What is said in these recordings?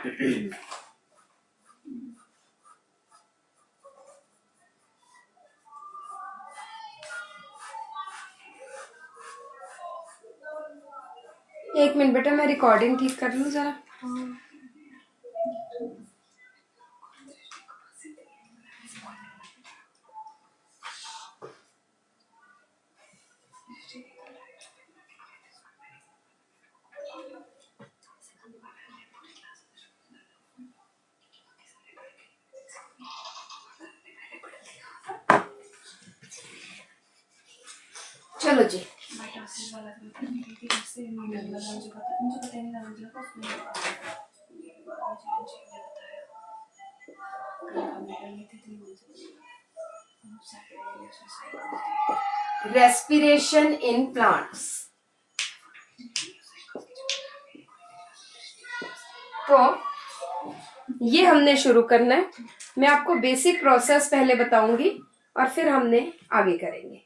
एक मिनट बेटा, मैं रिकॉर्डिंग ठीक कर लूं जरा। चलो जी। Respiration in plants. तो ये हमने शुरू करना है। मैं आपको बेसिक प्रोसेस पहले बताऊंगी और फिर हमने आगे करेंगे।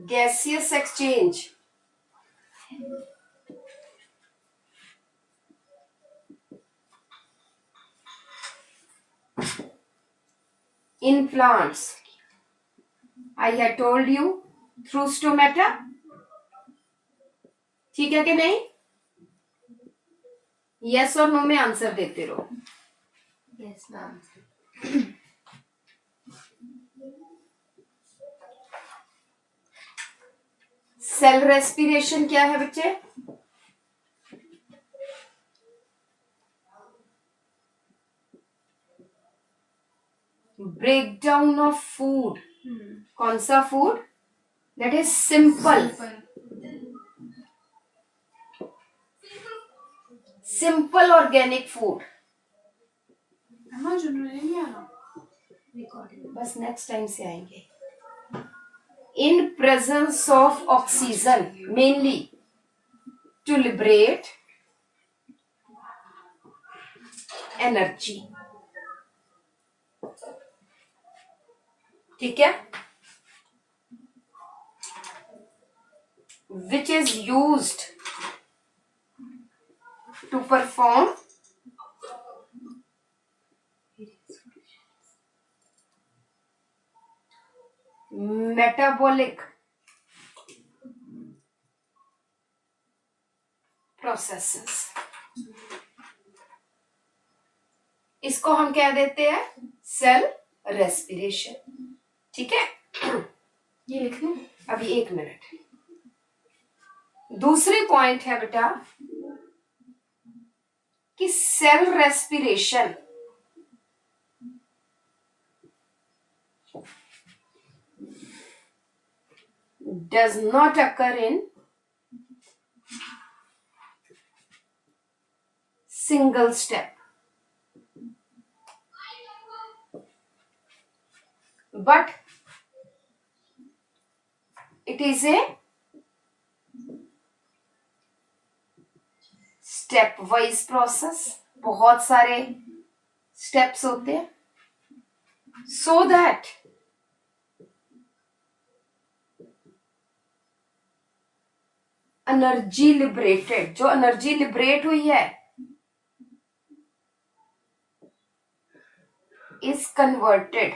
Gaseous exchange. In plants, I had told you through stomata. ठीक है कि नहीं? यस और नो में आंसर देते रहो। Yes ma'am. सेल रेस्पिरेशन क्या है बच्चे? Breakdown of food. कौन सा food? That is simple. Simple organic food. नहीं आ रहा रिकॉर्डिंग, बस नेक्स्ट टाइम से आएंगे। In presence of oxygen mainly to liberate energy. ठीक है? Which is used to perform metabolic processes. इसको हम क्या देते हैं? Cell respiration. ठीक है? ये लिख लूं? अभी एक मिनट। दूसरी पॉइंट है बेटा कि cell respiration does not occur in single step, but it is a step wise process. बहुत सारे steps होते हैं, so that एनर्जी लिबरेटेड, जो एनर्जी लिबरेट हुई है, is converted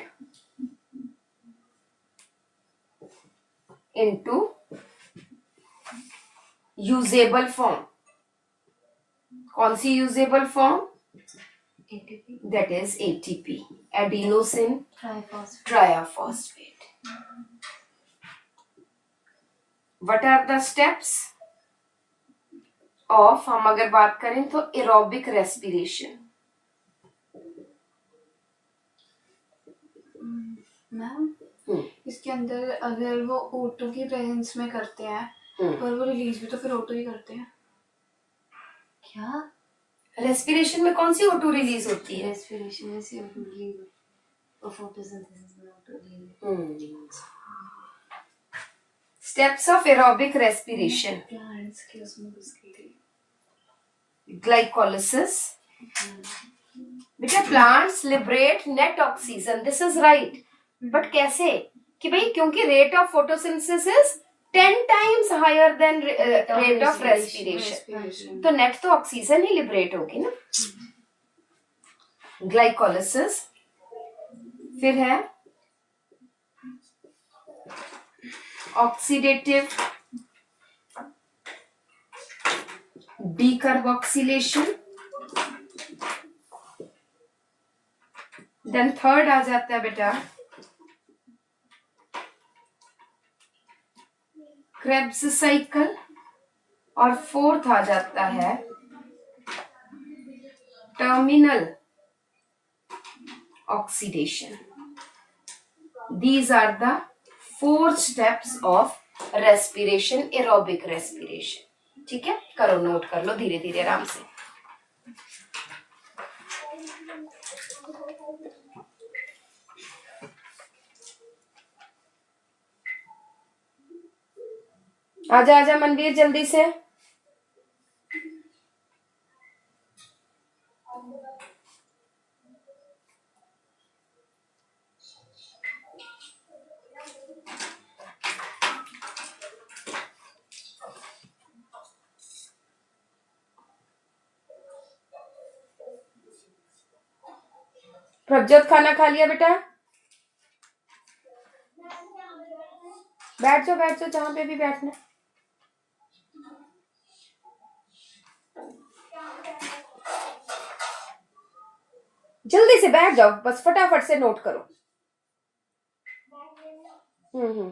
into usable form. कौन सी usable form? ATP, that is ATP, adenosine triphosphate. Triphosphate. What are the steps of, हम अगर बात करें तो एरोबिक रेस्पिरेशन। मैम इसके अंदर अगर वो O2 की प्रेजेंस में करते हैं और वो रिलीज भी तो फिर O2 ही करते हैं क्या? रेस्पिरेशन में कौन सी O2 रिलीज होती है? रेस्पिरेशन में से O2 रिलीज और फोटोसिंथेसिस में O2 release. Steps of aerobic respiration. Plants के उसमें उसकी थी ग्लाइकोलिसिस। बेटा plants liberate net oxygen, this is right, but कैसे? कि भाई क्योंकि rate of photosynthesis is 10 times higher than rate of respiration, तो नेट तो ऑक्सीजन ही लिबरेट होगी ना। ग्लाइकोलिसिस, फिर है ऑक्सीडेटिव डीकार्बोक्सिलेशन, देन थर्ड आ जाता है बेटा क्रेब्स साइकिल, और फोर्थ आ जाता है terminal oxidation. These are the 4 steps of respiration, aerobic respiration. ठीक है, करो, नोट कर लो धीरे धीरे आराम से। आजा आजा मनवीर जल्दी से। प्रभजोत खाना खा लिया बेटा? बैठ जाओ जहां पे भी बैठना। जल्दी से बैठ जाओ, बस फटाफट से नोट करो। हम्म।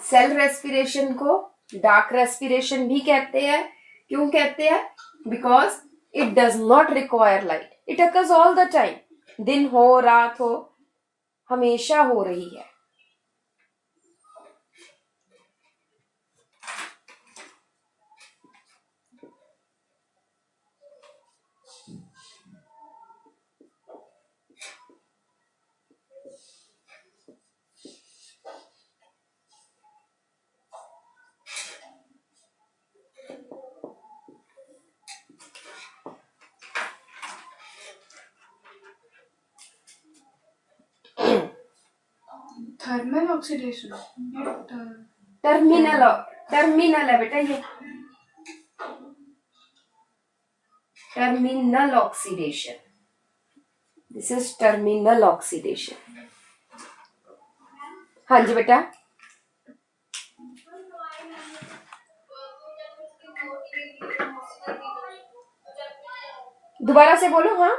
सेल रेस्पिरेशन को डार्क रेस्पिरेशन भी कहते हैं। क्यों कहते हैं? Because it does not require light, it occurs all the time, दिन हो रात हो, हमेशा हो रही है। थर्मल ऑक्सीडेशन, टर्मिनल है बेटा ये, terminal oxidation, this is terminal oxidation. हाँ जी बेटा, दोबारा से बोलो। हाँ,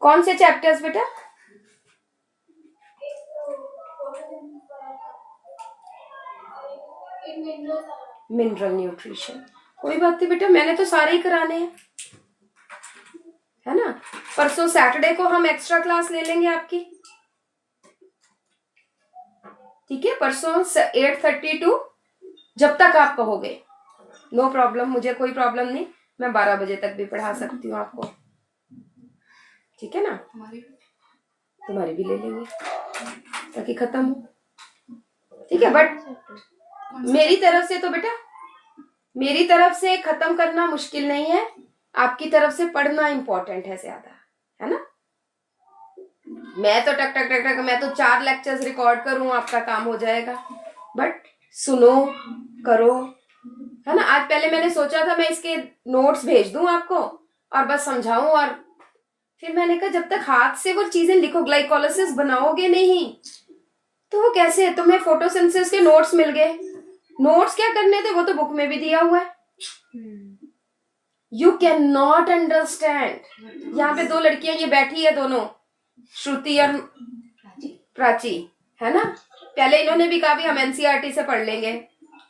कौन से चैप्टर्स बेटा? Mineral nutrition. कोई बात नहीं बेटा, मैंने तो सारे ही कराने हैं, है ना। परसों सैटरडे को हम एक्स्ट्रा क्लास ले लेंगे आपकी, ठीक है। परसों 8:30 टू जब तक आप कहोगे, नो प्रॉब्लम, मुझे कोई प्रॉब्लम नहीं, मैं 12 बजे तक भी पढ़ा सकती हूँ आपको, ठीक है ना। तुम्हारी भी ले लेंगे ताकि खत्म हो, ठीक है। बट मेरी तरफ से तो बेटा, मेरी तरफ से खत्म करना मुश्किल नहीं है, आपकी तरफ से पढ़ना इंपॉर्टेंट है ज्यादा, है ना। मैं तो टक टक टक टक, मैं तो 4 लेक्चर्स रिकॉर्ड करूं, आपका काम हो जाएगा। बट सुनो, करो, है ना। आज पहले मैंने सोचा था मैं इसके नोट्स भेज दूं आपको और बस समझाऊं, और फिर मैंने कहा जब तक हाथ से वो चीजें लिखो, ग्लाइकोलाइसिस बनाओगे नहीं तो वो कैसे। तुम्हें फोटोसिंथेसिस के नोट्स मिल गए, नोट्स क्या करने थे, वो तो बुक में भी दिया हुआ है। You can not understand. यहाँ पे 2 लड़कियां ये बैठी है, दोनों श्रुति और प्राची, है ना। पहले इन्होंने भी कहा भी हम एनसीईआरटी से पढ़ लेंगे।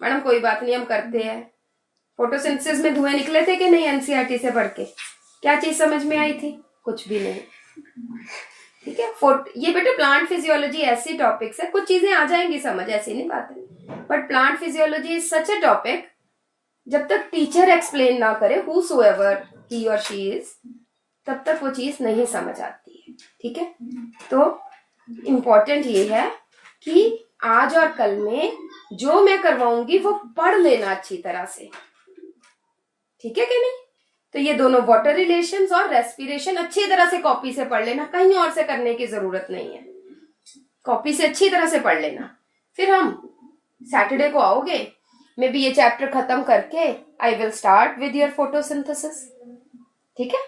मैडम कोई बात नहीं, हम करते हैं। फोटोसिंथेसिस में धुएं निकले थे कि नहीं एनसीईआरटी से पढ़ के? क्या चीज समझ में आई थी? कुछ भी नहीं, ठीक है। ये बेटा प्लांट फिजियोलॉजी ऐसी टॉपिक्स है, कुछ चीजें आ जाएंगी समझ, ऐसी नहीं बात है। But plant physiology is such a topic, जब तक टीचर एक्सप्लेन ना करे, हूसोएवर ही और शी इज, तब तक वो चीज नहीं समझ आती है, ठीक है। तो इम्पोर्टेंट ये है कि आज और कल में जो मैं करवाऊंगी वो पढ़ लेना अच्छी तरह से, ठीक है कि नहीं। तो ये दोनों वाटर रिलेशंस और रेस्पिरेशन अच्छी तरह से कॉपी से पढ़ लेना, कहीं और से करने की जरूरत नहीं है, कॉपी से अच्छी तरह से पढ़ लेना। फिर हम सैटरडे को आओगे, मे बी ये चैप्टर खत्म करके I will start with your photosynthesis, ठीक है।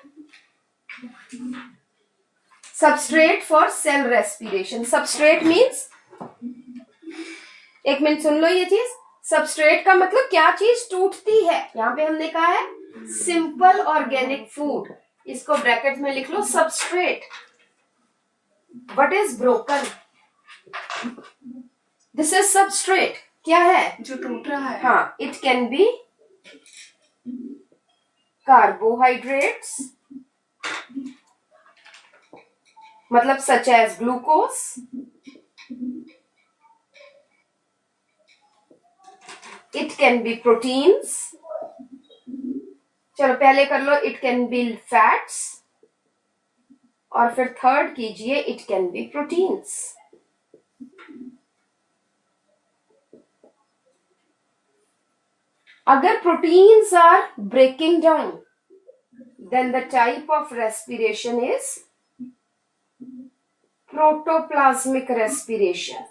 Substrate for sale respiration. Substrate means, एक मिनट सुन लो ये चीज, सबस्ट्रेट का मतलब क्या चीज टूटती है। यहाँ पे हमने कहा है सिंपल ऑर्गेनिक फूड, इसको ब्रैकेट में लिख लो substrate. What is broken? This is substrate. क्या है? जो टूट रहा है। हाँ, इट कैन बी कार्बोहाइड्रेट्स, मतलब such as glucose, it can be proteins, चलो पहले कर लो, इट कैन बी फैट्स, और फिर थर्ड कीजिए इट कैन बी प्रोटीन्स। अगर proteins are breaking down, then the type of respiration is protoplasmic respiration.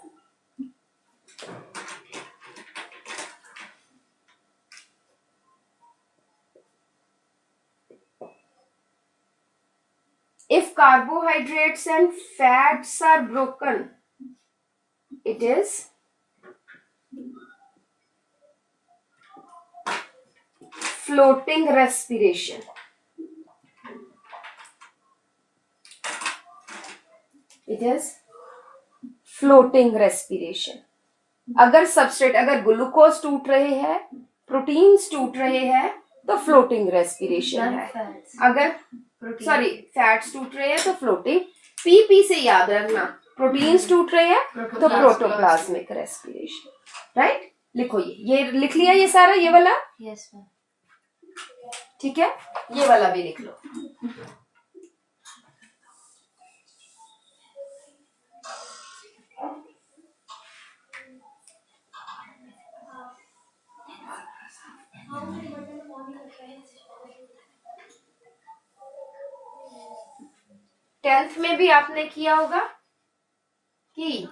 If carbohydrates and fats are broken, it is floating respiration. It is floating respiration. अगर substrate, अगर glucose टूट रहे हैं, proteins टूट रहे हैं, तो फ्लोटिंग रेस्पिरेशन है। अगर फैट्स टूट रहे हैं तो फ्लोटिंग। पी से याद रखना, प्रोटीन्स टूट रहे हैं तो प्रोटोप्लाज्मिक रेस्पिरेशन, राइट। लिखो, ये लिख लिया ये सारा, ये वाला? Yes ma'am. ठीक है, ये वाला भी लिख लो। टेंथ में भी आपने किया होगा कि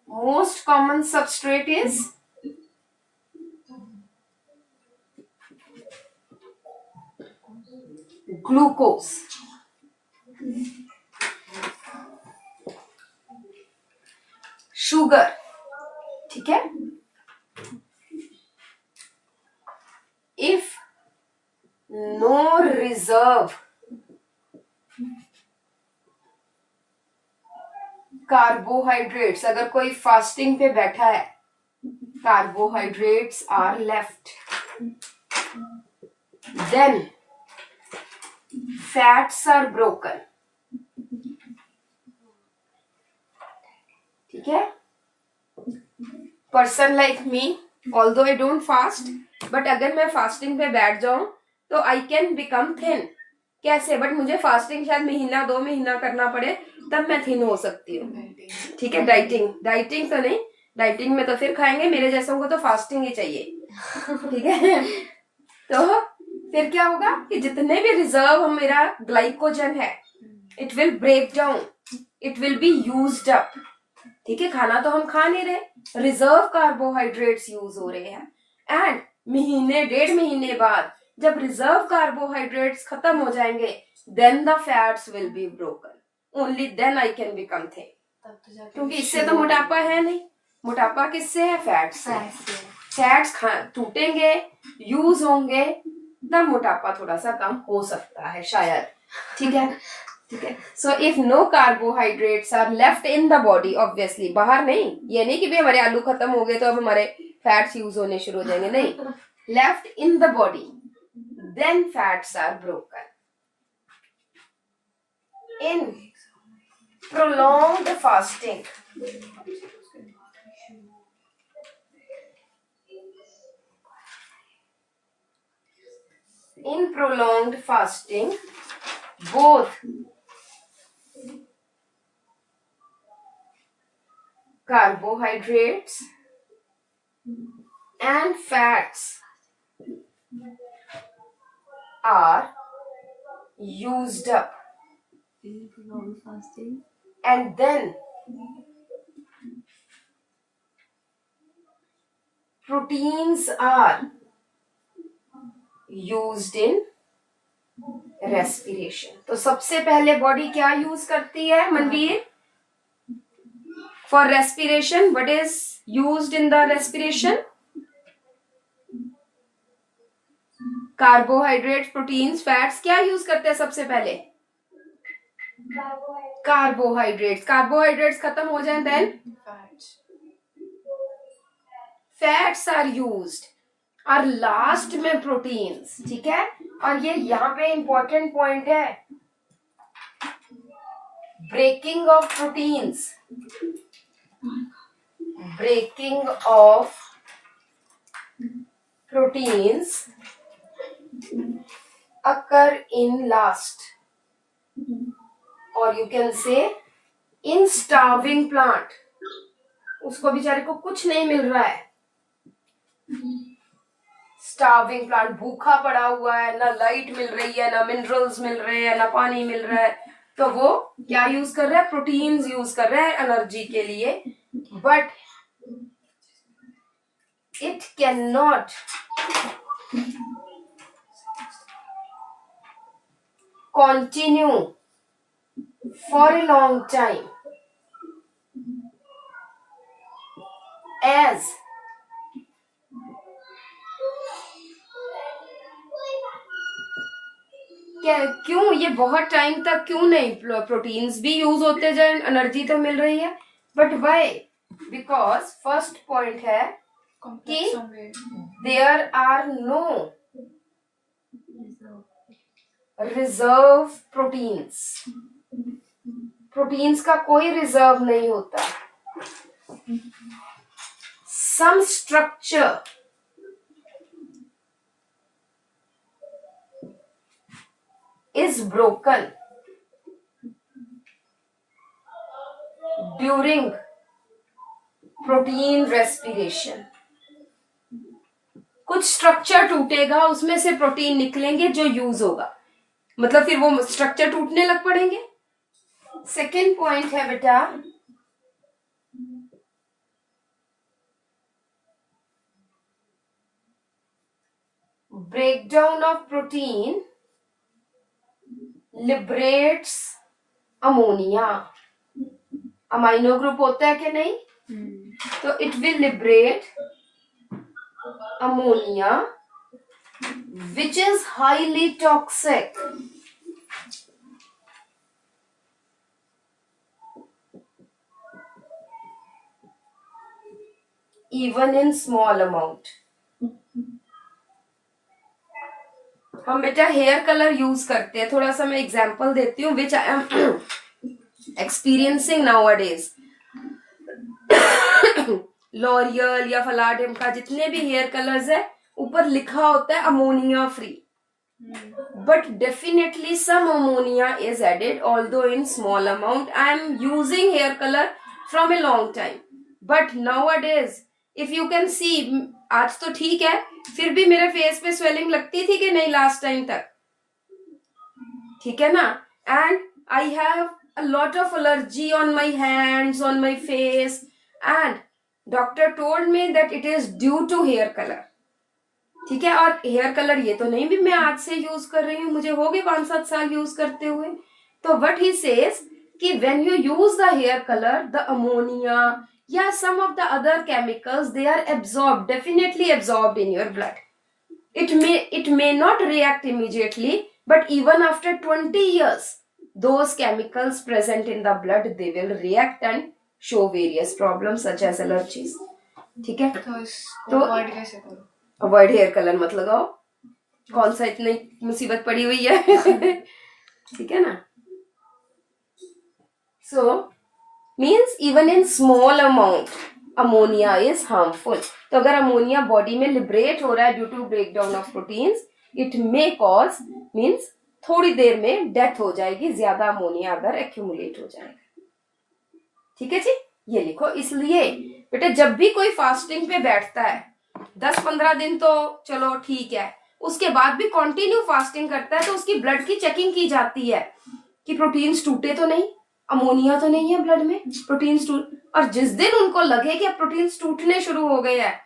most common substrate is glucose, sugar, ठीक है। इफ no reserve कार्बोहाइड्रेट्स, अगर कोई फास्टिंग पे बैठा है, carbohydrates are left, then fats are broken. ठीक है? Person like me, although I don't fast, but अगर मैं फास्टिंग पे बैठ जाऊं तो I can become thin. कैसे? बट मुझे फास्टिंग शायद महीना 2 महीना करना पड़े तब मैं थिन हो सकती हूँ. ठीक है? डाइटिंग तो नहीं, डाइटिंग में तो फिर खाएंगे, मेरे जैसों को तो फास्टिंग ही चाहिए. ठीक है? तो फिर क्या होगा कि जितने भी रिजर्व मेरा ग्लाइकोजन है, it will break down, it will be used up. ठीक है? खाना तो हम खा नहीं रहे, रिजर्व कार्बोहाइड्रेट्स यूज हो रहे हैं. एंड महीने 1.5 महीने बाद जब रिजर्व कार्बोहाइड्रेट्स खत्म हो जाएंगे, then the fats will be broken. Only then I can become thin. क्योंकि इससे तो मोटापा है नहीं. मोटापा किससे है? फैट्स से. फैट्स टूटेंगे, यूज होंगे, तब मोटापा थोड़ा सा कम हो सकता है शायद. ठीक है? ठीक है. So if no carbohydrates are left in the body, obviously बाहर नहीं, ये नहीं कि भी हमारे आलू खत्म हो गए तो अब हमारे फैट्स यूज होने शुरू हो जाएंगे. नहीं, left in the body, then fats are broken. In prolonged fasting, both carbohydrates and fats are used up, and then proteins are used in respiration. तो सबसे पहले बॉडी क्या यूज करती है Manvir? For respiration, what is used in the respiration? Carbohydrates, proteins, fats. क्या use करते हैं सबसे पहले? कार्बोहाइड्रेट्स. कार्बोहाइड्रेट्स खत्म हो जाए देन फैट्स आर यूज्ड, और लास्ट में प्रोटीन्स. ठीक है? और ये यहाँ पे इंपॉर्टेंट पॉइंट है, breaking of proteins. Breaking of proteins occur in last, or you can say in starving plant. उसको बेचारे को कुछ नहीं मिल रहा है. स्टार्विंग प्लांट भूखा पड़ा हुआ है, ना लाइट मिल रही है, ना मिनरल्स मिल रहे हैं, ना पानी मिल रहा है, तो वो क्या यूज कर रहा है? प्रोटीन्स यूज कर रहा है एनर्जी के लिए. But it can not continue for a long time, as क्यों ये बहुत टाइम तक क्यों नहीं? प्रोटीन्स भी यूज होते जाए, एनर्जी तो मिल रही है, but why? Because first point है कि there are no reserve proteins. Proteins का कोई रिजर्व नहीं होता. Some structure is broken during protein respiration. कुछ स्ट्रक्चर टूटेगा, उसमें से प्रोटीन निकलेंगे जो यूज होगा, मतलब फिर वो स्ट्रक्चर टूटने लग पड़ेंगे. सेकेंड पॉइंट है बेटा, breakdown of protein liberates ammonia. Amino group होता है कि नहीं? तो it will liberate ammonia which is highly toxic. even in small amount. हम बेटा हेयर कलर यूज करते हैं, थोड़ा सा मैं एग्जांपल देती हूँ which I am experiencing nowadays. L'Oreal या फलाडेम का जितने भी हेयर कलर्स है ऊपर लिखा होता है ammonia free, but definitely some ammonia is added, although in small amount. I am using hair color from a long time, but nowadays if you can see, आज तो ठीक है, फिर भी मेरे फेस पे स्वेलिंग लगती थी कि नहीं लास्ट टाइम तक, ठीक है ना. And I have a lot of allergy on my hands, on my face, and doctor told me that it is due to hair color. ठीक है. और हेयर कलर ये तो नहीं भी मैं आज से यूज कर रही हूँ, मुझे हो गए 5-7 साल यूज करते हुए. तो व्हाट ही सेज कि when you use the hair colour, the ammonia या some of the other chemicals, they are absorbed, definitely absorbed in your blood. It may not react immediately, but even after 20 years, those chemicals present in the blood, they will react and show various problems such as allergies. ठीक है. तो avoid कैसे करो? Avoid hair colour मत लगाओ, कौन सा इतनी मुसीबत पड़ी हुई है. ठीक है ना. So means even in small amount ammonia is harmful. तो अगर अमोनिया बॉडी में लिबरेट हो रहा है due to breakdown of proteins, it may cause, means थोड़ी देर में डेथ हो जाएगी, ज्यादा अमोनिया अगर एक्यूमुलेट हो जाएगा. ठीक है जी, ये लिखो. इसलिए बेटा जब भी कोई फास्टिंग पे बैठता है 10-15 दिन तो चलो ठीक है, उसके बाद भी कंटिन्यू फास्टिंग करता है तो उसकी ब्लड की चेकिंग की जाती है कि प्रोटीन्स टूटे तो नहीं, अमोनिया तो नहीं है ब्लड में, प्रोटीन्स टूट. और जिस दिन उनको लगे कि अब प्रोटीन्स टूटने शुरू हो गए हैं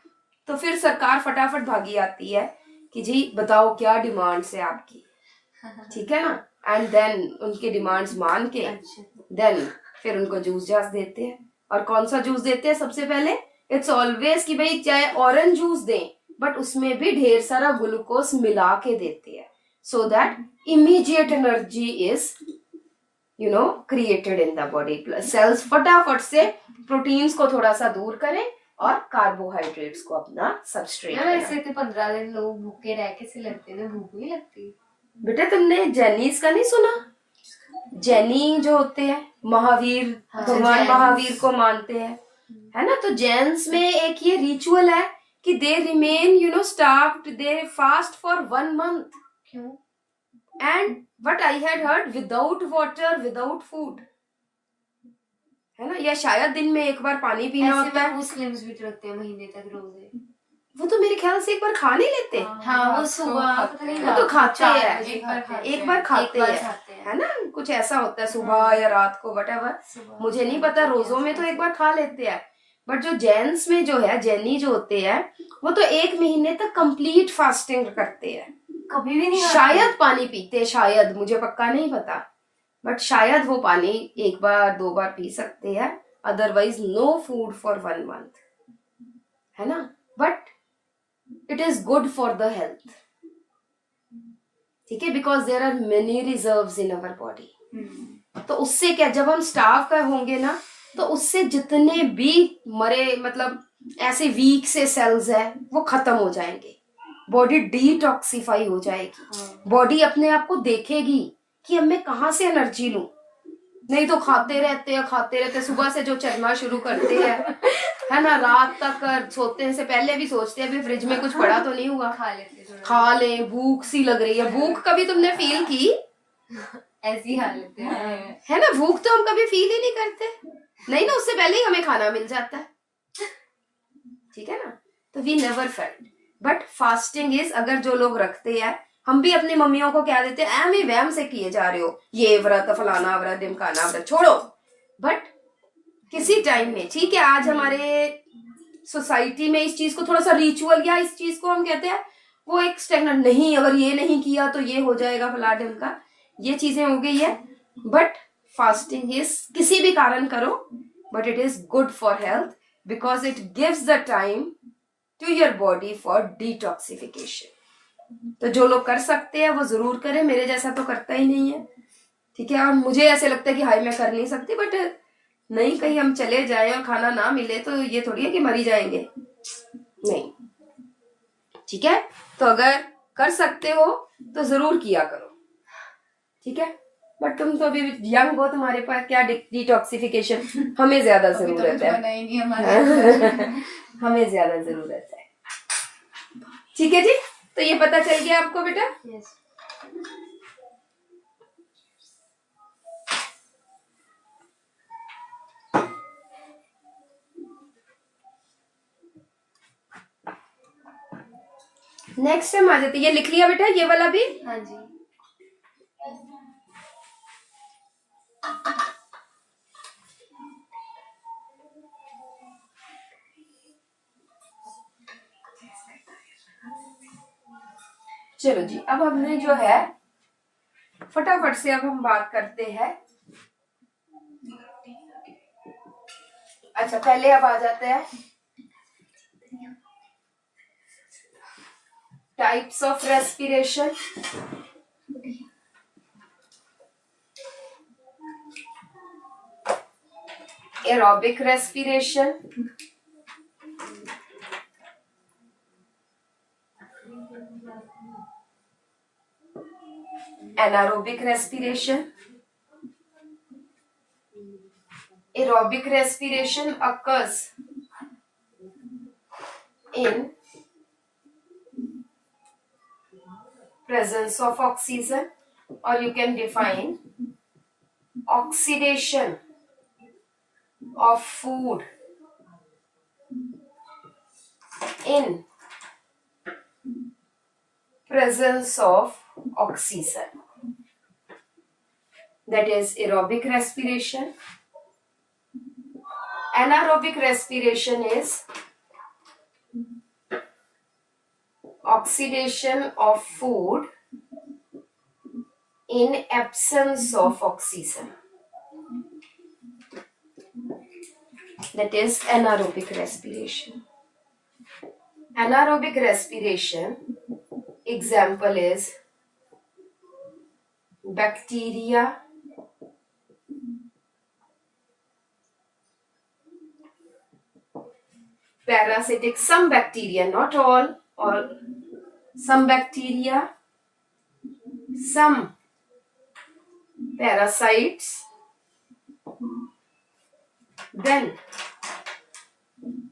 तो फिर सरकार फटाफट भागी आती है कि जी बताओ क्या डिमांड्स है आपकी. ठीक है ना. एंड देन उनके डिमांड्स मान के देन फिर उनको जूस जास देते हैं. और कौन सा जूस देते हैं सबसे पहले? इट्स ऑलवेज कि भाई चाहे ऑरेंज जूस दें बट उसमें भी ढेर सारा ग्लूकोज मिला के देते हैं, so that immediate energy is created in the body. Plus cells फटाफट से प्रोटीन्स को थोड़ा सा दूर करें और कार्बोहाइड्रेट्स को अपना सबस्ट्रेट. ऐसे तो 15 दिन लोग भूखे रह कैसे लगते हैं, भूख नहीं लगती. बेटा तुमने जैनीज का नहीं सुना? जैनी जो होते हैं महावीर, भगवान महावीर को मानते हैं, है ना. तो जैन्स में एक ये रिचुअल है कि they remain starved, they fast for 1 month. क्यों? And what I had heard, without water, without food, है ना. या शायद दिन में एक बार पानी पीना होता है. मुस्लिम्स भी रखते हैं महीने तक रोजे. वो तो मेरे ख्याल से एक बार खा नहीं लेते. हाँ वो सुबह पता नहीं, वो तो खाते हैं, एक बार खाते हैं, है ना. कुछ ऐसा होता है सुबह या रात को, व्हाटएवर, मुझे नहीं पता. रोजों में तो एक बार खा लेते हैं, बट जो जैन्स में जो है, जैनी जो होते हैं, वो तो 1 महीने तक कंप्लीट फास्टिंग करते हैं. कभी भी नहीं. शायद पानी पीते, शायद, मुझे पक्का नहीं पता, बट शायद वो पानी 1 बार 2 बार पी सकते हैं. Otherwise no food for 1 month, है ना. But it is good for the health. ठीक है, because there are many reserves in our body. तो उससे क्या, जब हम स्टार्व का होंगे ना, तो उससे जितने भी मरे, मतलब ऐसे वीक से सेल्स है, वो खत्म हो जाएंगे. बॉडी डिटॉक्सिफाई हो जाएगी. बॉडी अपने आप को देखेगी कि अब मैं कहाँ से एनर्जी लूं. नहीं तो खाते रहते सुबह से जो चलना शुरू करते हैं, है ना, रात तक सोते से पहले भी सोचते हैं भी फ्रिज में कुछ पड़ा तो नहीं हुआ, खा ले, भूख सी लग रही है. भूख कभी तुमने फील की? ऐसी हालत है ना. भूख तो हम कभी फील ही नहीं करते, नहीं ना, उससे पहले ही हमें खाना मिल जाता है. ठीक है ना. तो we never felt. But fasting is, अगर जो लोग रखते हैं, हम भी अपनी मम्मियों को क्या देते हैं, एम वैम से किए जा रहे हो, ये व्रत, फलाना व्रत, ढिमकाना व्रत, छोड़ो. बट किसी टाइम में, ठीक है, आज हमारे सोसाइटी में इस चीज को थोड़ा सा रिचुअल, या इस चीज को हम कहते हैं वो एक स्टैंडर्ड, नहीं अगर ये नहीं किया तो ये हो जाएगा, फला ढिमका, ये चीजें हो गई है. बट फास्टिंग इज, किसी भी कारण करो, but it is good for health, because it gives the time to your body for detoxification. तो जो लोग कर सकते हैं वो जरूर करें. मेरे जैसा तो करता ही नहीं है. ठीक है. और मुझे ऐसे लगता है कि हाय मैं कर नहीं सकती, बट नहीं कहीं हम चले जाएं और खाना ना मिले तो ये थोड़ी है कि मर ही जाएंगे, नहीं। ठीक है, तो अगर कर सकते हो तो जरूर किया करो, ठीक है। बट तुम तो अभी यंग हो, तुम्हारे पास क्या डिटॉक्सिफिकेशन, हमें ज्यादा अभी तो जरूरत कुछ है। बना ही नहीं हमारे हमें ज्यादा जरूरत है। ठीक है जी, तो ये पता चल गया आपको बेटा। यस। नेक्स्ट टाइम आ जाते, ये लिख लिया बेटा ये वाला भी। हाँ जी। चलो जी, अब हमने जो है फटाफट से अब हम बात करते हैं। अच्छा, पहले अब आ जाते हैं types of respiration. Aerobic respiration, anaerobic respiration. Aerobic respiration occurs in presence of oxygen, or you can define oxidation of food in presence of oxygen. That is aerobic respiration. Anaerobic respiration is oxidation of food in absence of oxygen. That is anaerobic respiration. Anaerobic respiration example is bacteria, parasitic, some bacteria, not all, or some bacteria, some parasites, then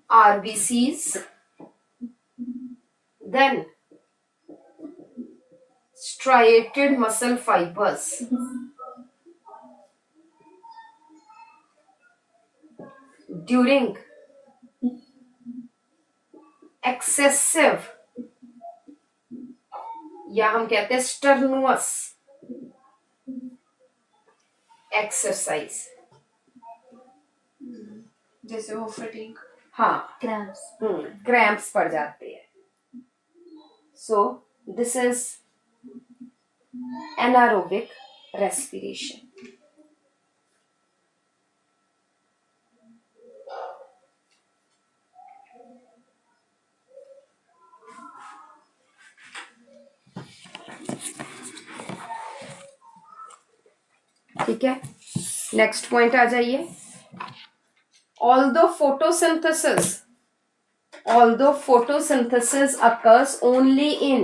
RBCs, then striated muscle fibers. During excessive या हम कहते हैं स्टर्नुअस exercise, जैसे वो fatigue, हाँ cramps, cramps पड़ जाते हैं। So this is anaerobic respiration. ठीक है, नेक्स्ट पॉइंट आ जाइए। Although photosynthesis occurs only in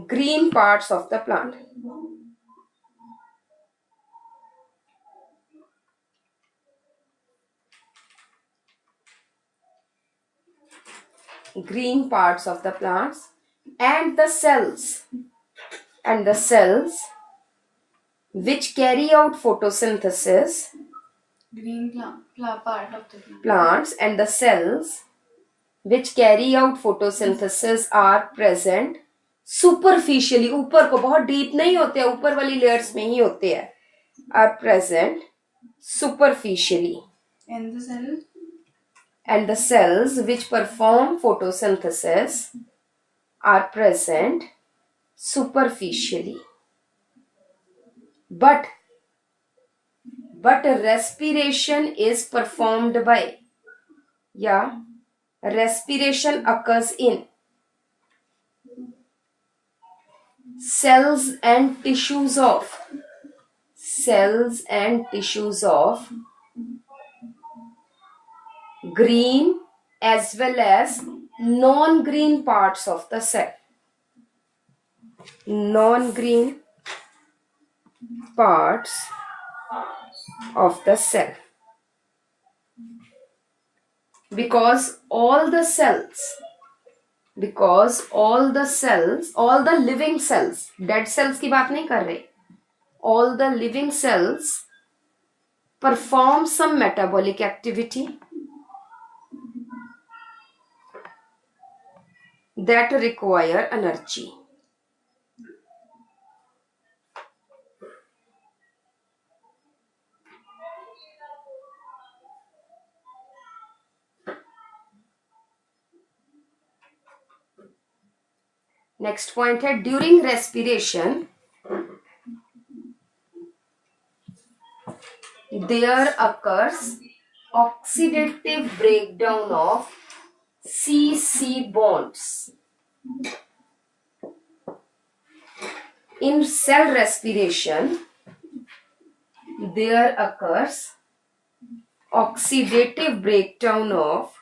green parts of the plant. Green parts of the plants and the cells which carry out photosynthesis, green part of the plants and the cells which carry out photosynthesis are present superficially, ऊपर को, बहुत deep नहीं होते हैं, ऊपर वाली layers में ही होते हैं, are present superficially. And the cells which perform photosynthesis are present superficially. But respiration is performed by, yeah, respiration occurs in cells and tissues of green as well as non-green parts of the cell. Non-green parts of the cell. Because all the living cells, dead cells की बात नहीं कर रहे, all the living cells perform some metabolic activity that require energy. Next point है during respiration there occurs oxidative breakdown of C-C bonds. In cell respiration there occurs oxidative breakdown of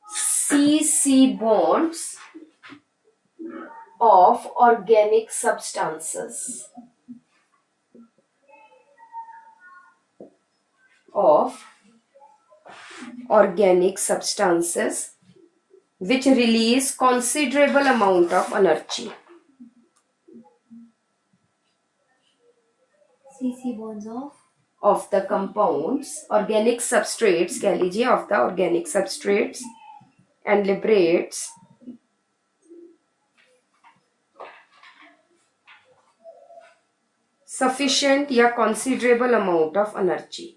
C-C bonds of organic substances. Which release considerable amount of energy. CC bonds of the compounds, organic substrates कह लीजिए, of the organic substrates and liberates sufficient या considerable amount of energy.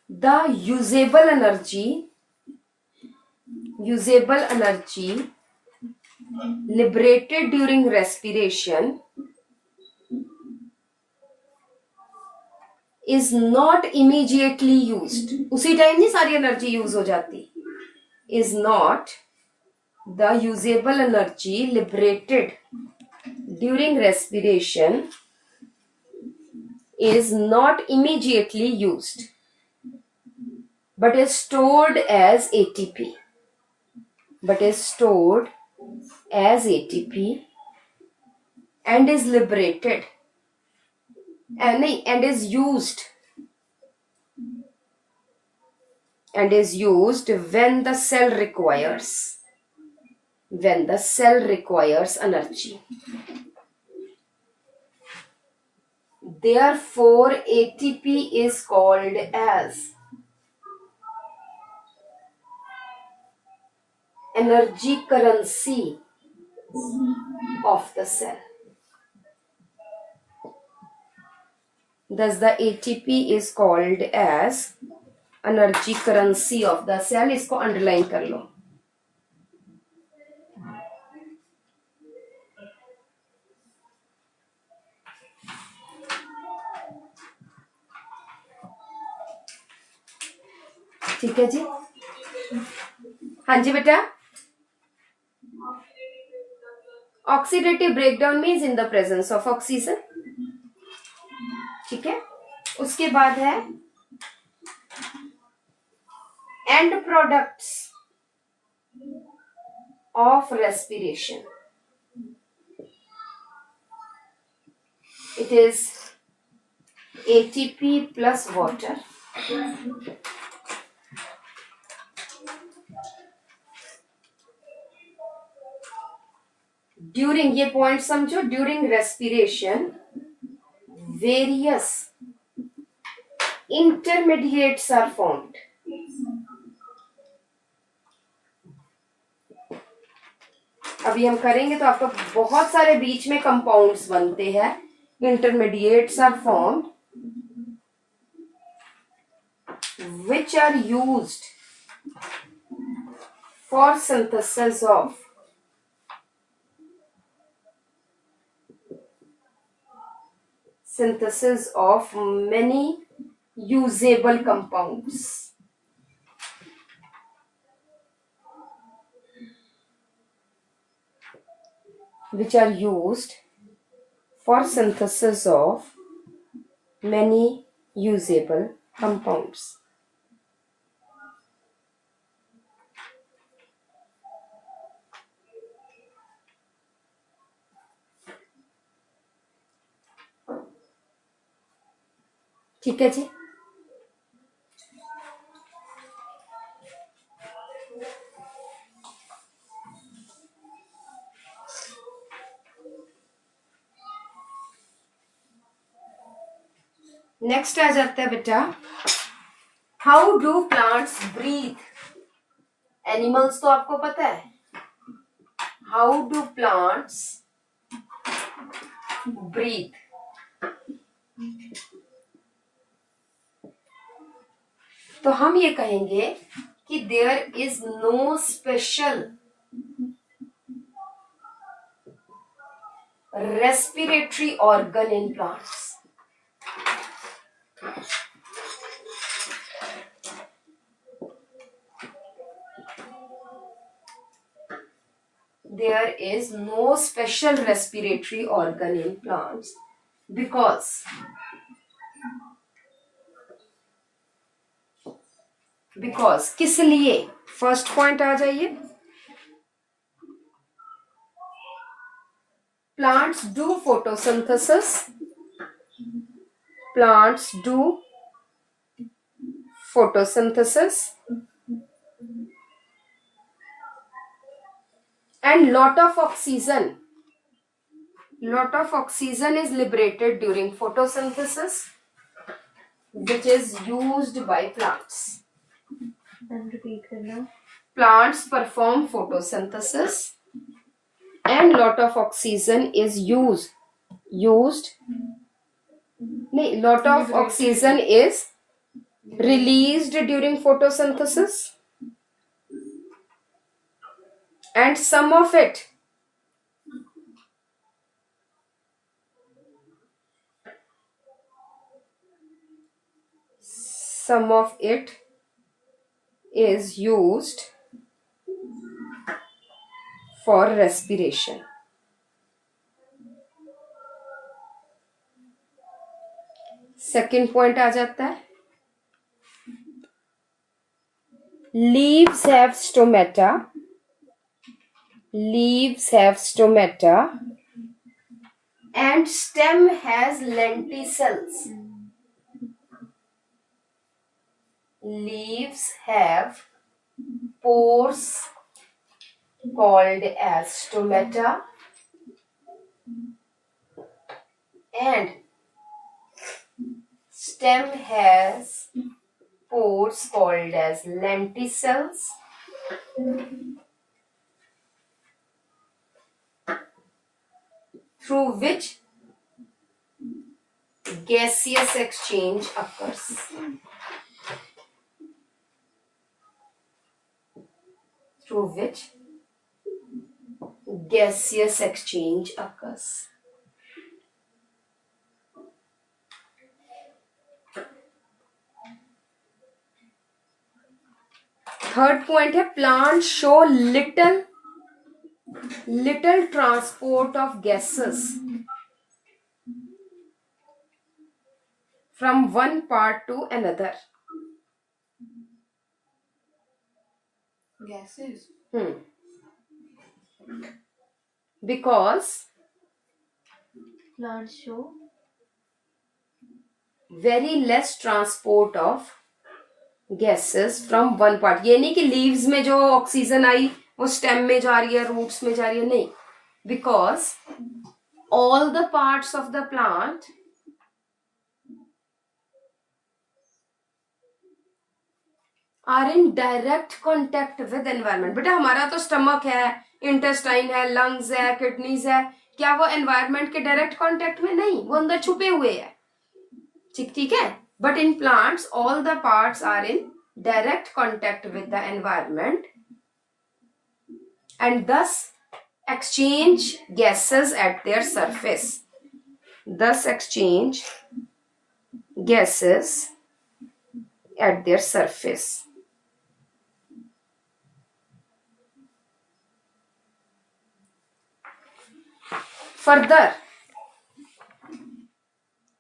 The usable energy liberated during respiration is not immediately used. उसी time नहीं सारी energy use हो जाती. Is not the usable energy liberated during respiration is not immediately used but is stored as ATP. And is liberated and is used when the cell requires energy. Therefore ATP is called as energy currency of the cell. Thus the ATP is called as energy currency of the cell. इसको underline कर लो. ठीक है जी. हाँ जी बेटा. Oxidative breakdown means in the presence of oxygen. ठीक है. उसके बाद है end products of respiration. It is ATP plus water. During, ये पॉइंट समझो, during respiration various intermediates are formed. अभी हम करेंगे तो आपको बहुत सारे बीच में कंपाउंड्स बनते हैं. Intermediates are formed which are used for synthesis of many usable compounds. which are used for synthesis of many usable compounds. ठीक है जी. नेक्स्ट आ जाता है बेटा, how do plants breathe. Animals तो आपको पता है. How do plants breathe. तो हम ये कहेंगे कि there is no special respiratory organ in plants. There is no special respiratory organ in plants because किस लिए. फर्स्ट पॉइंट आ जाइए. Plants do photosynthesis. Plants do photosynthesis. And lot of oxygen is liberated during photosynthesis, which is used by plants. And repeat करना. Plants perform photosynthesis and lot of oxygen is used. Lot of oxygen is released during photosynthesis, and some of it is used for respiration. Second point आ जाता है, leaves have stomata and stem has lenticels. Leaves have pores called as stomata and stem has pores called as lenticels. Through which gaseous exchange occurs. Third point है, plants show little transport of gases from one part to another. Gases. Because Plants show very less transport of gases from one part. ये नहीं कि leaves में जो oxygen आई वो stem में जा रही है, roots में जा रही है, नहीं. Because all the parts of the plant are in direct contact with environment. बेटा हमारा तो स्टमक है, इंटेस्टाइन है, लंग्स है, किडनीज है, क्या वो एनवायरमेंट के डायरेक्ट कांटेक्ट में? नहीं, वो अंदर छुपे हुए हैं. ठीक है. But in plants all the parts are in direct contact with the environment and thus exchange gases at their surface. Further,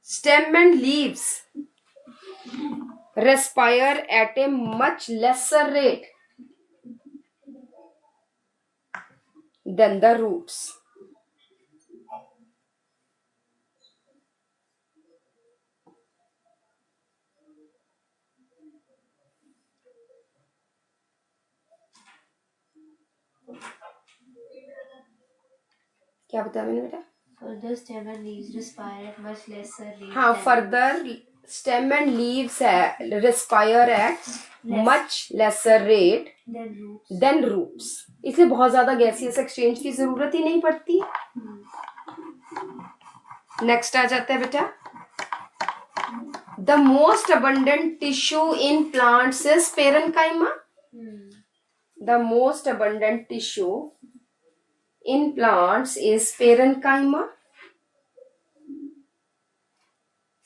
stem and leaves respire at a much lesser rate than the roots. क्या बताया मैंने बेटा? Further, stem and leaves respire at much lesser rate. हाँ, further stem and leaves respire at much lesser rate than roots. इसलिए बहुत ज्यादा gaseous exchange की जरूरत ही नहीं पड़ती. नेक्स्ट आ जाता है बेटा. The most abundant tissue in plants is parenchyma. The most abundant tissue in plants is parenchyma.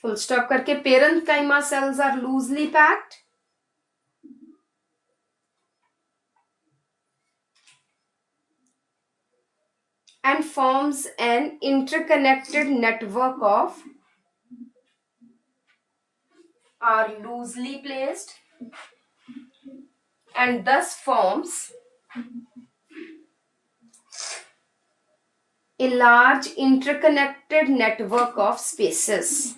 Full stop करके parenchyma cells are loosely packed. And forms an interconnected network of are loosely placed and thus forms a large interconnected network of spaces.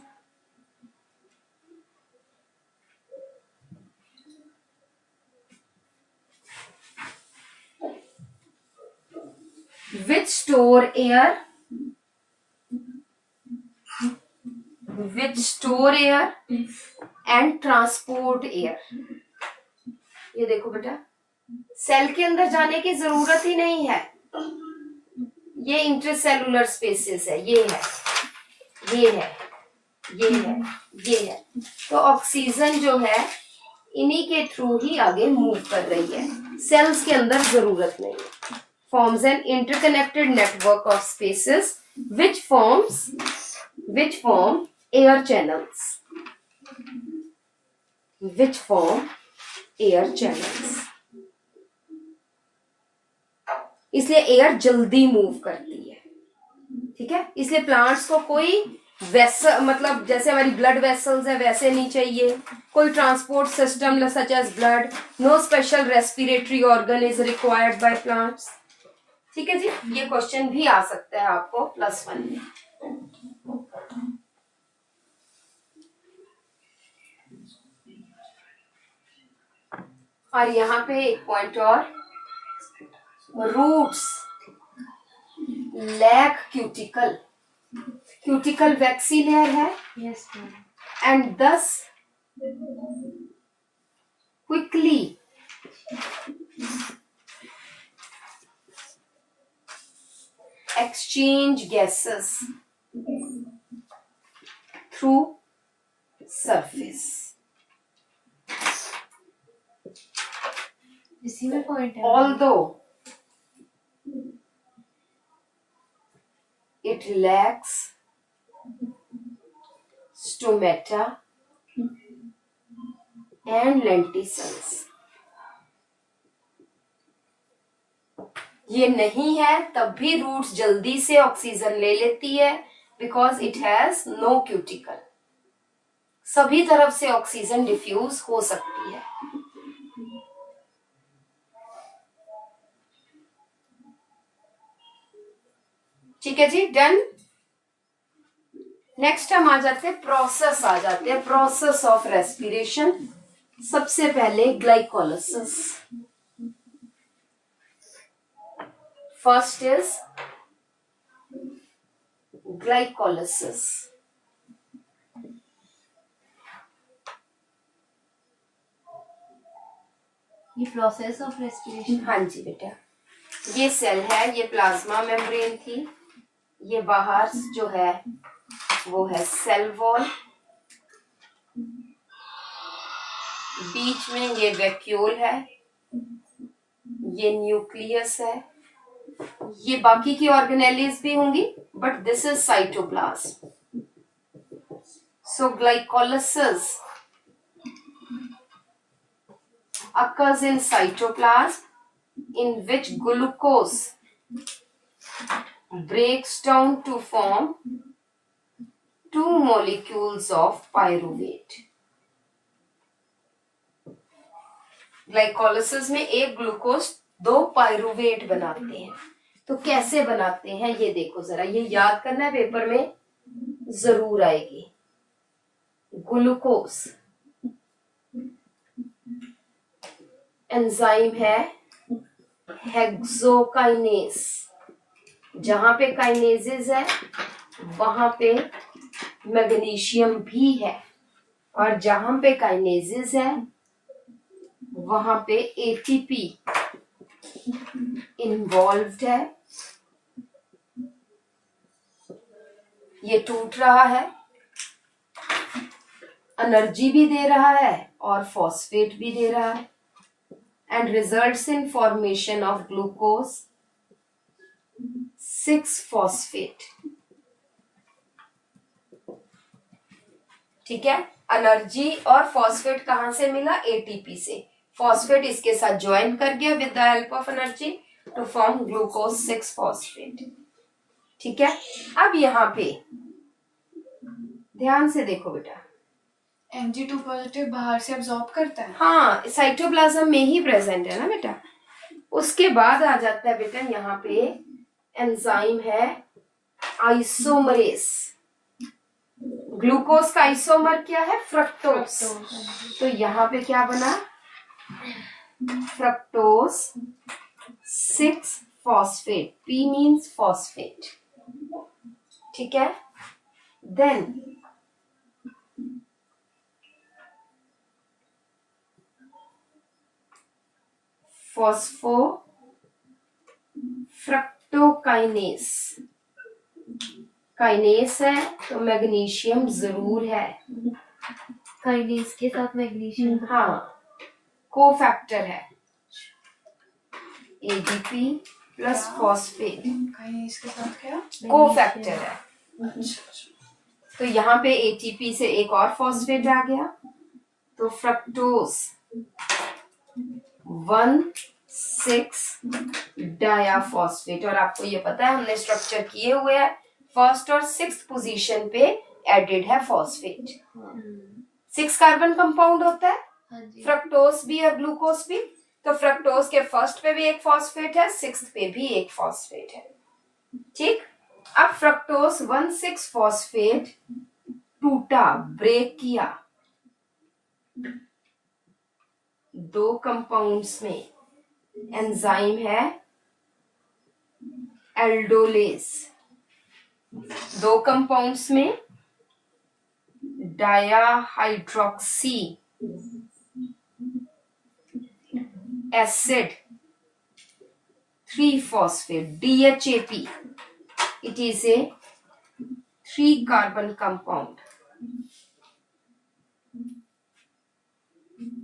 Which store air and transport air. ये देखो बेटा, cell के अंदर जाने की जरूरत ही नहीं है. ये इंटरसेलुलर स्पेसेस है. ये है, ये है, ये है, ये है. तो ऑक्सीजन जो है इन्हीं के थ्रू ही आगे मूव कर रही है. सेल्स के अंदर जरूरत नहीं है. Forms an interconnected network of spaces which form air channels. इसलिए एयर जल्दी मूव करती है. ठीक है. इसलिए प्लांट्स को कोई वेसल, मतलब जैसे हमारी ब्लड वेसल्स है वैसे नहीं चाहिए. कोई transport system such as blood. No special respiratory organ is required by plants. ठीक है जी. ये क्वेश्चन भी आ सकता है आपको +1 में. और यहाँ पे एक पॉइंट और, roots lack cuticle. Cuticle waxy layer है. Yes, ma'am. And thus quickly exchange gases through surface. इसी में पॉइंट है. Although it lacks stomata and lenticels. ये नहीं है तब भी रूट्स जल्दी से ऑक्सीजन ले लेती है because it has no cuticle. सभी तरफ से ऑक्सीजन डिफ्यूज हो सकती है. ठीक है जी. डन. नेक्स्ट हम आ जाते हैं प्रोसेस. Process of respiration. सबसे पहले ग्लाइकोलाइसिस. First is glycolysis. ये प्रोसेस ऑफ रेस्पिरेशन. हाँ जी बेटा. ये सेल है, ये प्लाज्मा मेम्ब्रेन थी. ये बाहर जो है वो है सेल वॉल. बीच में ये वैक्यूल है. ये न्यूक्लियस है. ये बाकी की ऑर्गेनेलीज भी होंगी but this is cytoplasm. So glycolysis occurs in cytoplasm in which glucose breaks down to form two molecules of pyruvate. Glycolysis में एक ग्लूकोज दो पायरुवेट बनाते हैं. तो कैसे बनाते हैं ये देखो जरा, ये याद करना है, पेपर में जरूर आएगी. ग्लूकोज एंजाइम है हेक्सोकाइनेस. जहां पे काइनेजेस है वहां पे मैग्नीशियम भी है, और जहां पे काइनेजेस है वहां पे एटीपी इन्वॉल्व्ड है. ये टूट रहा है, एनर्जी भी दे रहा है और फॉस्फेट भी दे रहा है, and results in formation of glucose six phosphate. ठीक है, एनर्जी और फॉस्फेट कहां से मिला? एटीपी से. फॉस्फेट इसके साथ ज्वाइन कर गया with the help of energy to form glucose six phosphate. ठीक है, अब यहाँ पे ध्यान से देखो बेटा, Mg2 पॉजिटिव बाहर से अब्सॉर्ब करता है. हाँ, साइटोप्लाज्म में ही प्रेजेंट है ना बेटा. उसके बाद आ जाता है बेटा यहाँ पे एंजाइम है आइसोमरेस. ग्लूकोज का आइसोमर क्या है? फ्रक्टोज. तो यहाँ पे क्या बना? फ्रक्टोज 6-फॉस्फेट. P means phosphate. ठीक है, देन फॉस्फो फ्रक्टोकाइनेस. काइनेस है तो मैग्नीशियम जरूर है. काइनेस के साथ मैग्नीशियम. हाँ, कोफैक्टर है. एडीपी प्लस फॉस्फेट काइनेस के साथ क्या? कोफैक्टर है. अच्छा. तो यहाँ पे एटीपी से एक और फॉस्फेट आ गया, तो फ्रक्टोज 1,6 डायाफॉस्फेट. और आपको ये पता है हमने स्ट्रक्चर किए हुए हैं, फर्स्ट और 6th पोजीशन पे एडेड है फॉस्फेट. 6 कार्बन कंपाउंड होता है, हाँ जी. फ्रक्टोज भी और ग्लूकोज भी. तो फ्रक्टोज के फर्स्ट पे भी एक फॉस्फेट है, 6th पे भी एक फॉस्फेट है. ठीक, अब फ्रक्टोज 1,6-फॉस्फेट टूटा, ब्रेक किया दो कंपाउंड्स में. एंजाइम है एल्डोलेस. दो कंपाउंड्स में dihydroxy acid three phosphate DHAP. It is a three carbon compound.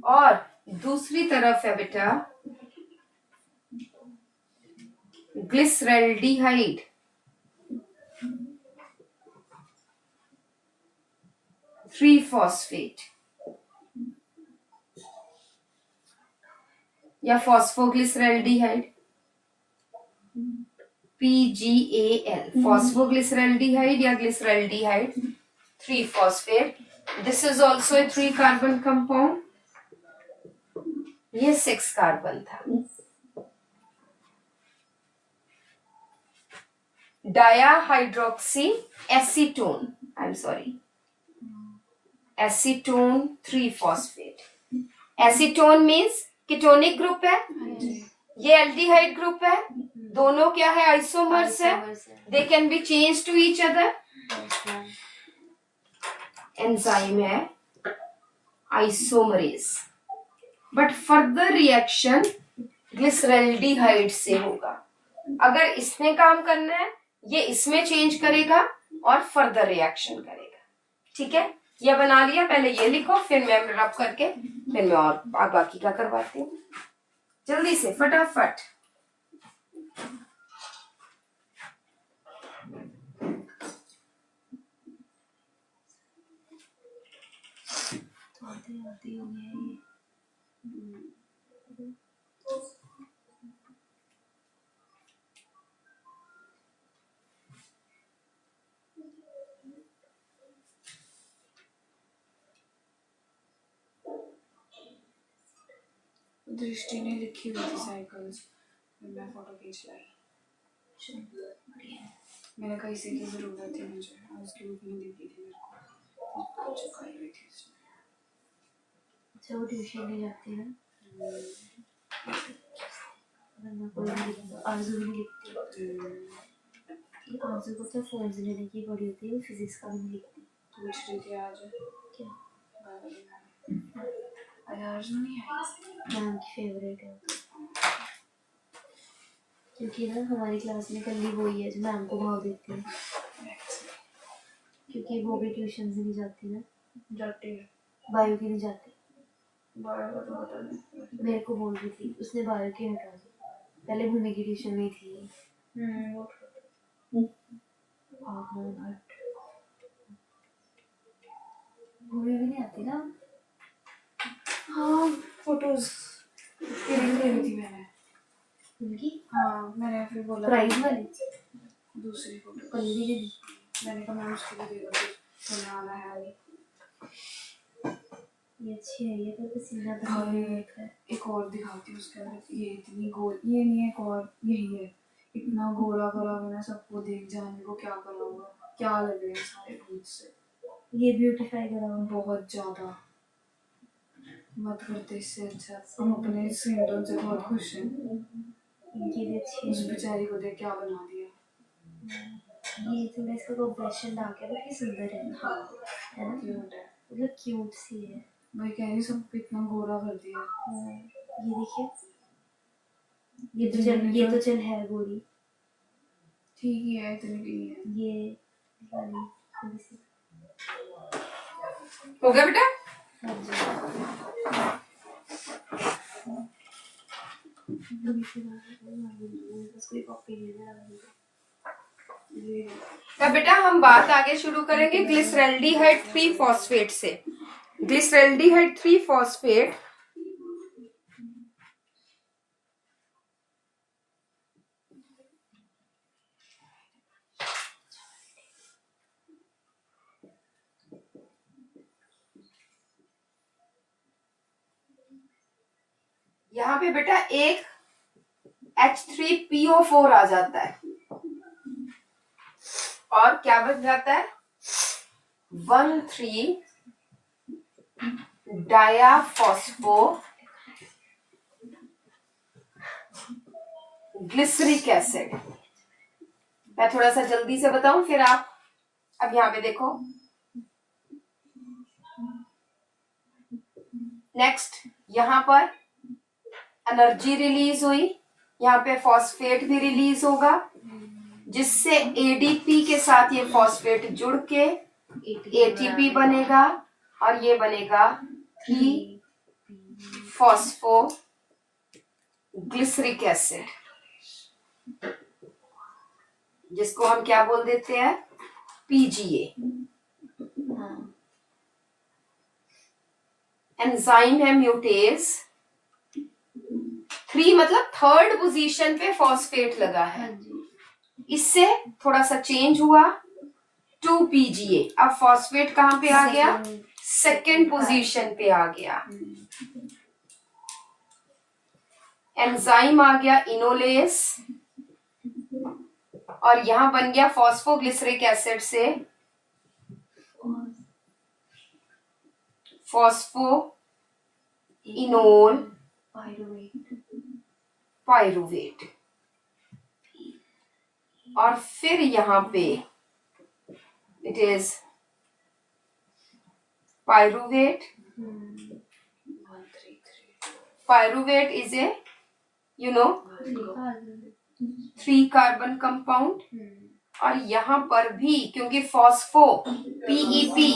और दूसरी तरफ है बेटा ग्लिसरैल्डिहाइड. 3-फॉस्फेट या फॉस्फोग्लिसरैल्डिहाइड PGAL. फॉस्फोग्लिसरैल्डिहाइड या glyceraldehyde three phosphate. This is also a three carbon compound. ये 6 कार्बन था. Dihydroxy acetone, I am sorry, acetone three phosphate. Acetone means ketonic group है, ये एल्डिहाइड ग्रुप है. दोनों क्या है? आइसोमर्स है. They can be change to each other. Enzyme है isomerase, but further reaction glyceraldehyde से होगा. अगर इसने काम करना है ये इसमें चेंज करेगा और फर्दर रिएक्शन करेगा. ठीक है, ये बना लिया. पहले ये लिखो, फिर मैं रब करके फिर मैं और बाकी का करवाती हूँ. जल्दी से फटाफट. आते हो गया ये. दृष्टि ने लिखी हुई थी साइकिल्स, फिर मैं फोटो खींच लाई। मैंने कहा इसी की जरूरत थी मुझे, और उसकी बुक नहीं दी थी मेरे को, चिपकाई हुई थी उसने। अच्छा वो ट्यूशन नहीं जाती ना, वरना कोई नहीं लिखता, आरज़ू भी नहीं लिखती। आरज़ू को तो फोन से लेने की पड़ी होती है, फिजिक्स का भी नहीं लिखती। पूछ रही थी आज क्या आज अर्जुन नहीं आई, मैम की फेवरेट है वो तो। क्योंकि ना हमारी क्लास में कल वही है जो मैम को भाव देती है, क्योंकि वो भी ट्यूशन से नहीं जाती ना, जाती है बायो की नहीं जाती। बारह का तो पता नहीं। मेरे को बोल रही थी उसने बायो की हटा दी, पहले भूमि की ट्यूशन में थी। वो भूमि भी नहीं आती ना। हाँ फोटोज ले ली थी मैंने। उनकी हाँ मैंने फिर बोला प्राइज वाली दूसरी फोटो कल भी दे दी। मैंने कहा मैम उसको भी दे दो, फिर आना है अभी। ये अच्छी है, ये तो पसीना हाँ, बहाने ये होता है। एक और दिखाती हूँ उसके अंदर, ये इतनी गोल, ये नहीं है, एक और यही है, इतना गोरा करा मैंने, सबको देख जाने को क्या करा होगा, क्या लग रहे हैं सारे भूत से, ये ब्यूटीफाई करा हुआ बहुत ज्यादा। मत करते इससे अच्छा, हम अपने सिंटम से बहुत खुश हैं। इनकी भी अच्छी उस है। बेचारी को देख क्या बना दिया। ये थोड़ा इसका कॉम्प्लेक्शन डाल के बट ये सुंदर है। हाँ है ना, क्यूट है, मतलब क्यूट सी है। वही कह रही, सबको इतना गोरा कर दिया। ये देखिए, ये तो चल है गोरी, ठीक ही है, इतनी भी नहीं है। ये वाली थोड़ी सी। हो गया बेटा? हाँ जी, कॉपी अब बेटा हम बात आगे शुरू करेंगे ग्लिसरल्डिहाइड 3 फॉस्फेट से। ग्लिसरल्डिहाइड 3 फॉस्फेट यहाँ पे बेटा एक H3PO4 आ जाता है और क्या बन जाता है 1,3 डायाफॉस्फो ग्लिसरिक एसिड। मैं थोड़ा सा जल्दी से बताऊं फिर आप अब यहाँ पे देखो। नेक्स्ट यहाँ पर एनर्जी रिलीज हुई, यहाँ पे फॉस्फेट भी रिलीज होगा जिससे एडीपी के साथ ये फॉस्फेट जुड़ के एटीपी बनेगा और ये बनेगा 3 फॉस्फो ग्लिसरिक एसिड, जिसको हम क्या बोल देते हैं पीजीए। एंजाइम है म्यूटेज। 3 मतलब थर्ड पोजीशन पे फॉस्फेट लगा है, इससे थोड़ा सा चेंज हुआ 2 पीजीए। अब फॉस्फेट कहां पे आ गया सेकेंड पोजीशन पे आ गया। एंजाइम आ गया इनोलेस और यहां बन गया फॉस्फोग्लिसरिक एसिड से फॉस्फो इनोल पायरुवेट और फिर यहां पे it is pyruvate. Pyruvate is a 3 carbon compound और यहां पर भी क्योंकि फॉस्फो पीईपी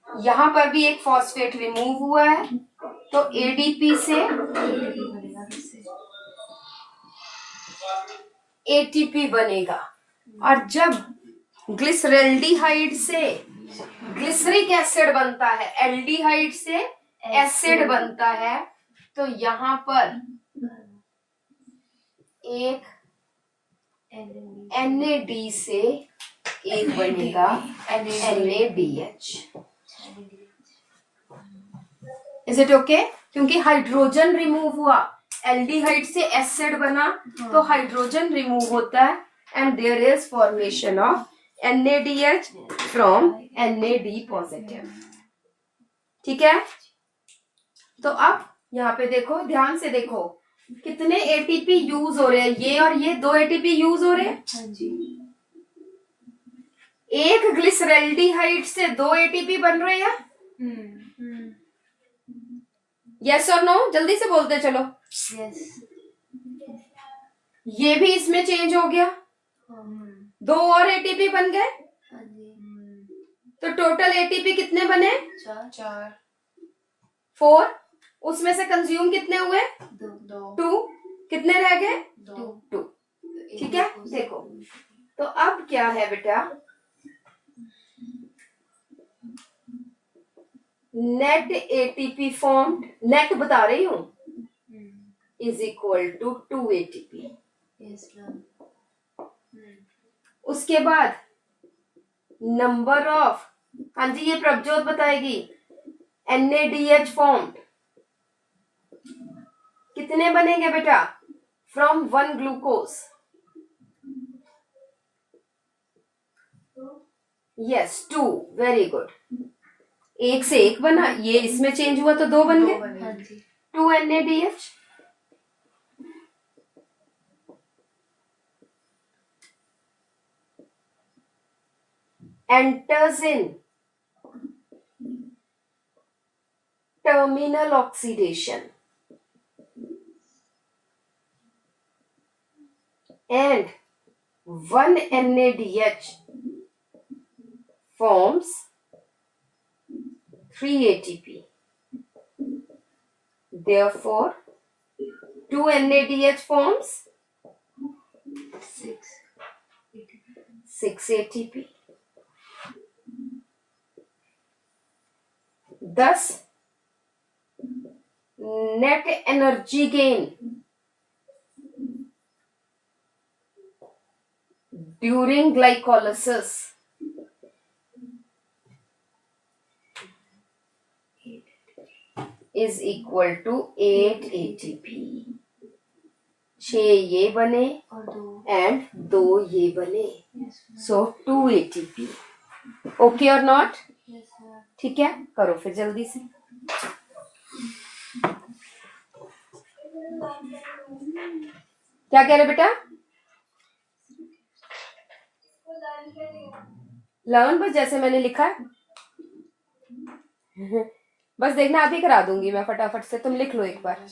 यहां पर भी एक फॉस्फेट रिमूव हुआ है तो एडीपी से एटीपी बनेगा। और जब ग्लिसरल्डिहाइड से ग्लिसरिक एसिड बनता है, एल्डिहाइड से एसिड बनता है, तो यहां पर एक NAD से एक बनेगा NaDH। Is it okay? क्योंकि हाइड्रोजन रिमूव हुआ, एल्डिहाइड से एसिड बना, तो हाइड्रोजन रिमूव होता है and there is formation of NaDH from NaD positive. ठीक है? तो अब यहाँ पे देखो, ध्यान से देखो, कितने एटीपी यूज हो रहे हैं, ये और ये 2 एटीपी यूज हो रहे हैं। हाँ जी। एक ग्लिसरल्डिहाइड से 2 एटीपी बन रहे हैं। यस और नो? जल्दी से बोलते चलो। यस। ये भी इसमें चेंज हो गया, 2 और एटीपी बन गए, हाँ जी। तो टोटल एटीपी कितने बने? 4 4। उसमें से कंज्यूम कितने हुए? 2। 2। कितने रह गए? 2 2। ठीक है, देखो तो अब क्या है बेटा, नेट एटीपी फॉर्म, नेट बता रही हूं, is equal to 2 ATP. Yes ma'am. उसके बाद नंबर ऑफ, हाँ जी ये प्रभजोत बताएगी, NaDH फॉर्म कितने बनेंगे बेटा from 1 glucose? Yes 2, very good. एक से एक बना, ये इसमें चेंज हुआ तो 2 बन गए, हाँ जी। 2 NaDH। enters in terminal oxidation and 1 NaDH forms 3 ATP. Therefore, 2 NaDH forms 6 ATP. Thus, net energy gain during glycolysis is equal to 8 ATP. 6 ये बने और 2। and 2 ये बने, yes so 2 ATP. Okay or not? Ma'am. ठीक है, करो फिर जल्दी से। क्या कह रहे बेटा? लर्न बस जैसे मैंने लिखा है बस देखना, अभी करा दूंगी मैं फटाफट से, तुम लिख लो एक बार।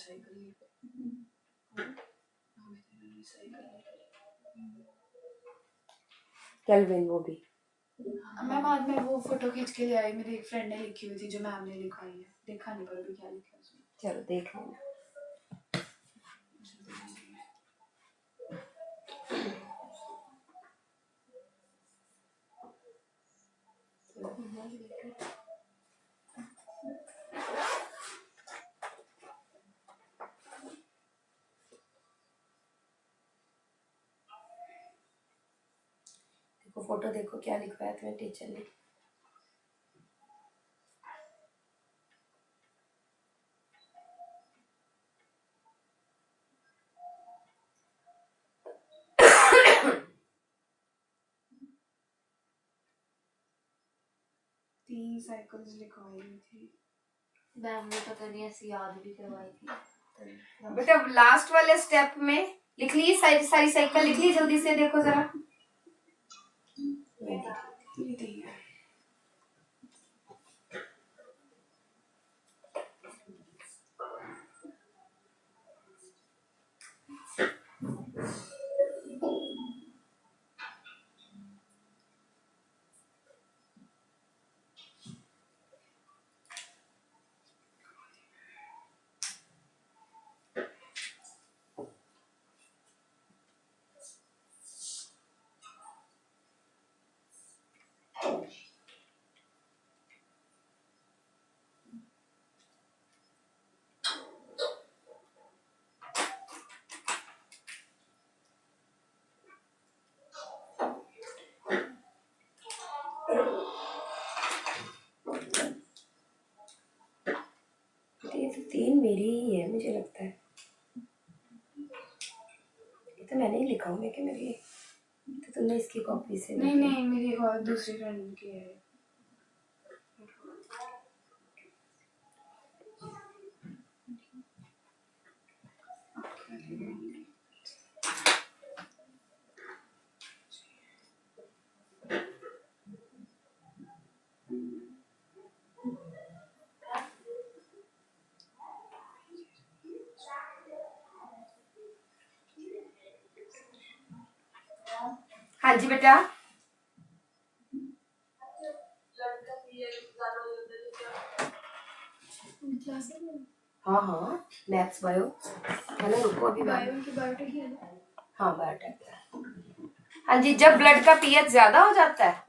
केल्विन वो भी मैं बाद में वो फोटो खींच के ले आई, मेरी एक फ्रेंड ने लिखी हुई थी जो मैम ने लिखवाई है, देखा नहीं पर अभी क्या लिखा है उसमें। चलो देख लेना। देखो फोटो देखो क्या लिखवाया तुम्हें टीचर ने। तीन साइकिल्स लिखवाई हुई थी मैम ने, पता नहीं ऐसी याद भी करवाई थी। बेटा लास्ट वाले स्टेप में लिख ली सारी सारी साइकिल लिख ली, जल्दी से देखो जरा। मुझे लगता है। ये तो मैंने ही लिखा हूँ कि मेरी, तो तुमने इसकी कॉपी से नहीं नहीं, मेरी एक और दूसरी फ्रेंड की है। हाँ जी बेटा। हाँ हाँ, मैथ्स बायो है ना, रुको अभी बायो की बायोटेक है ना? हाँ बायोटेक है। हाँ जी, जब ब्लड का पीएच ज्यादा हो जाता है,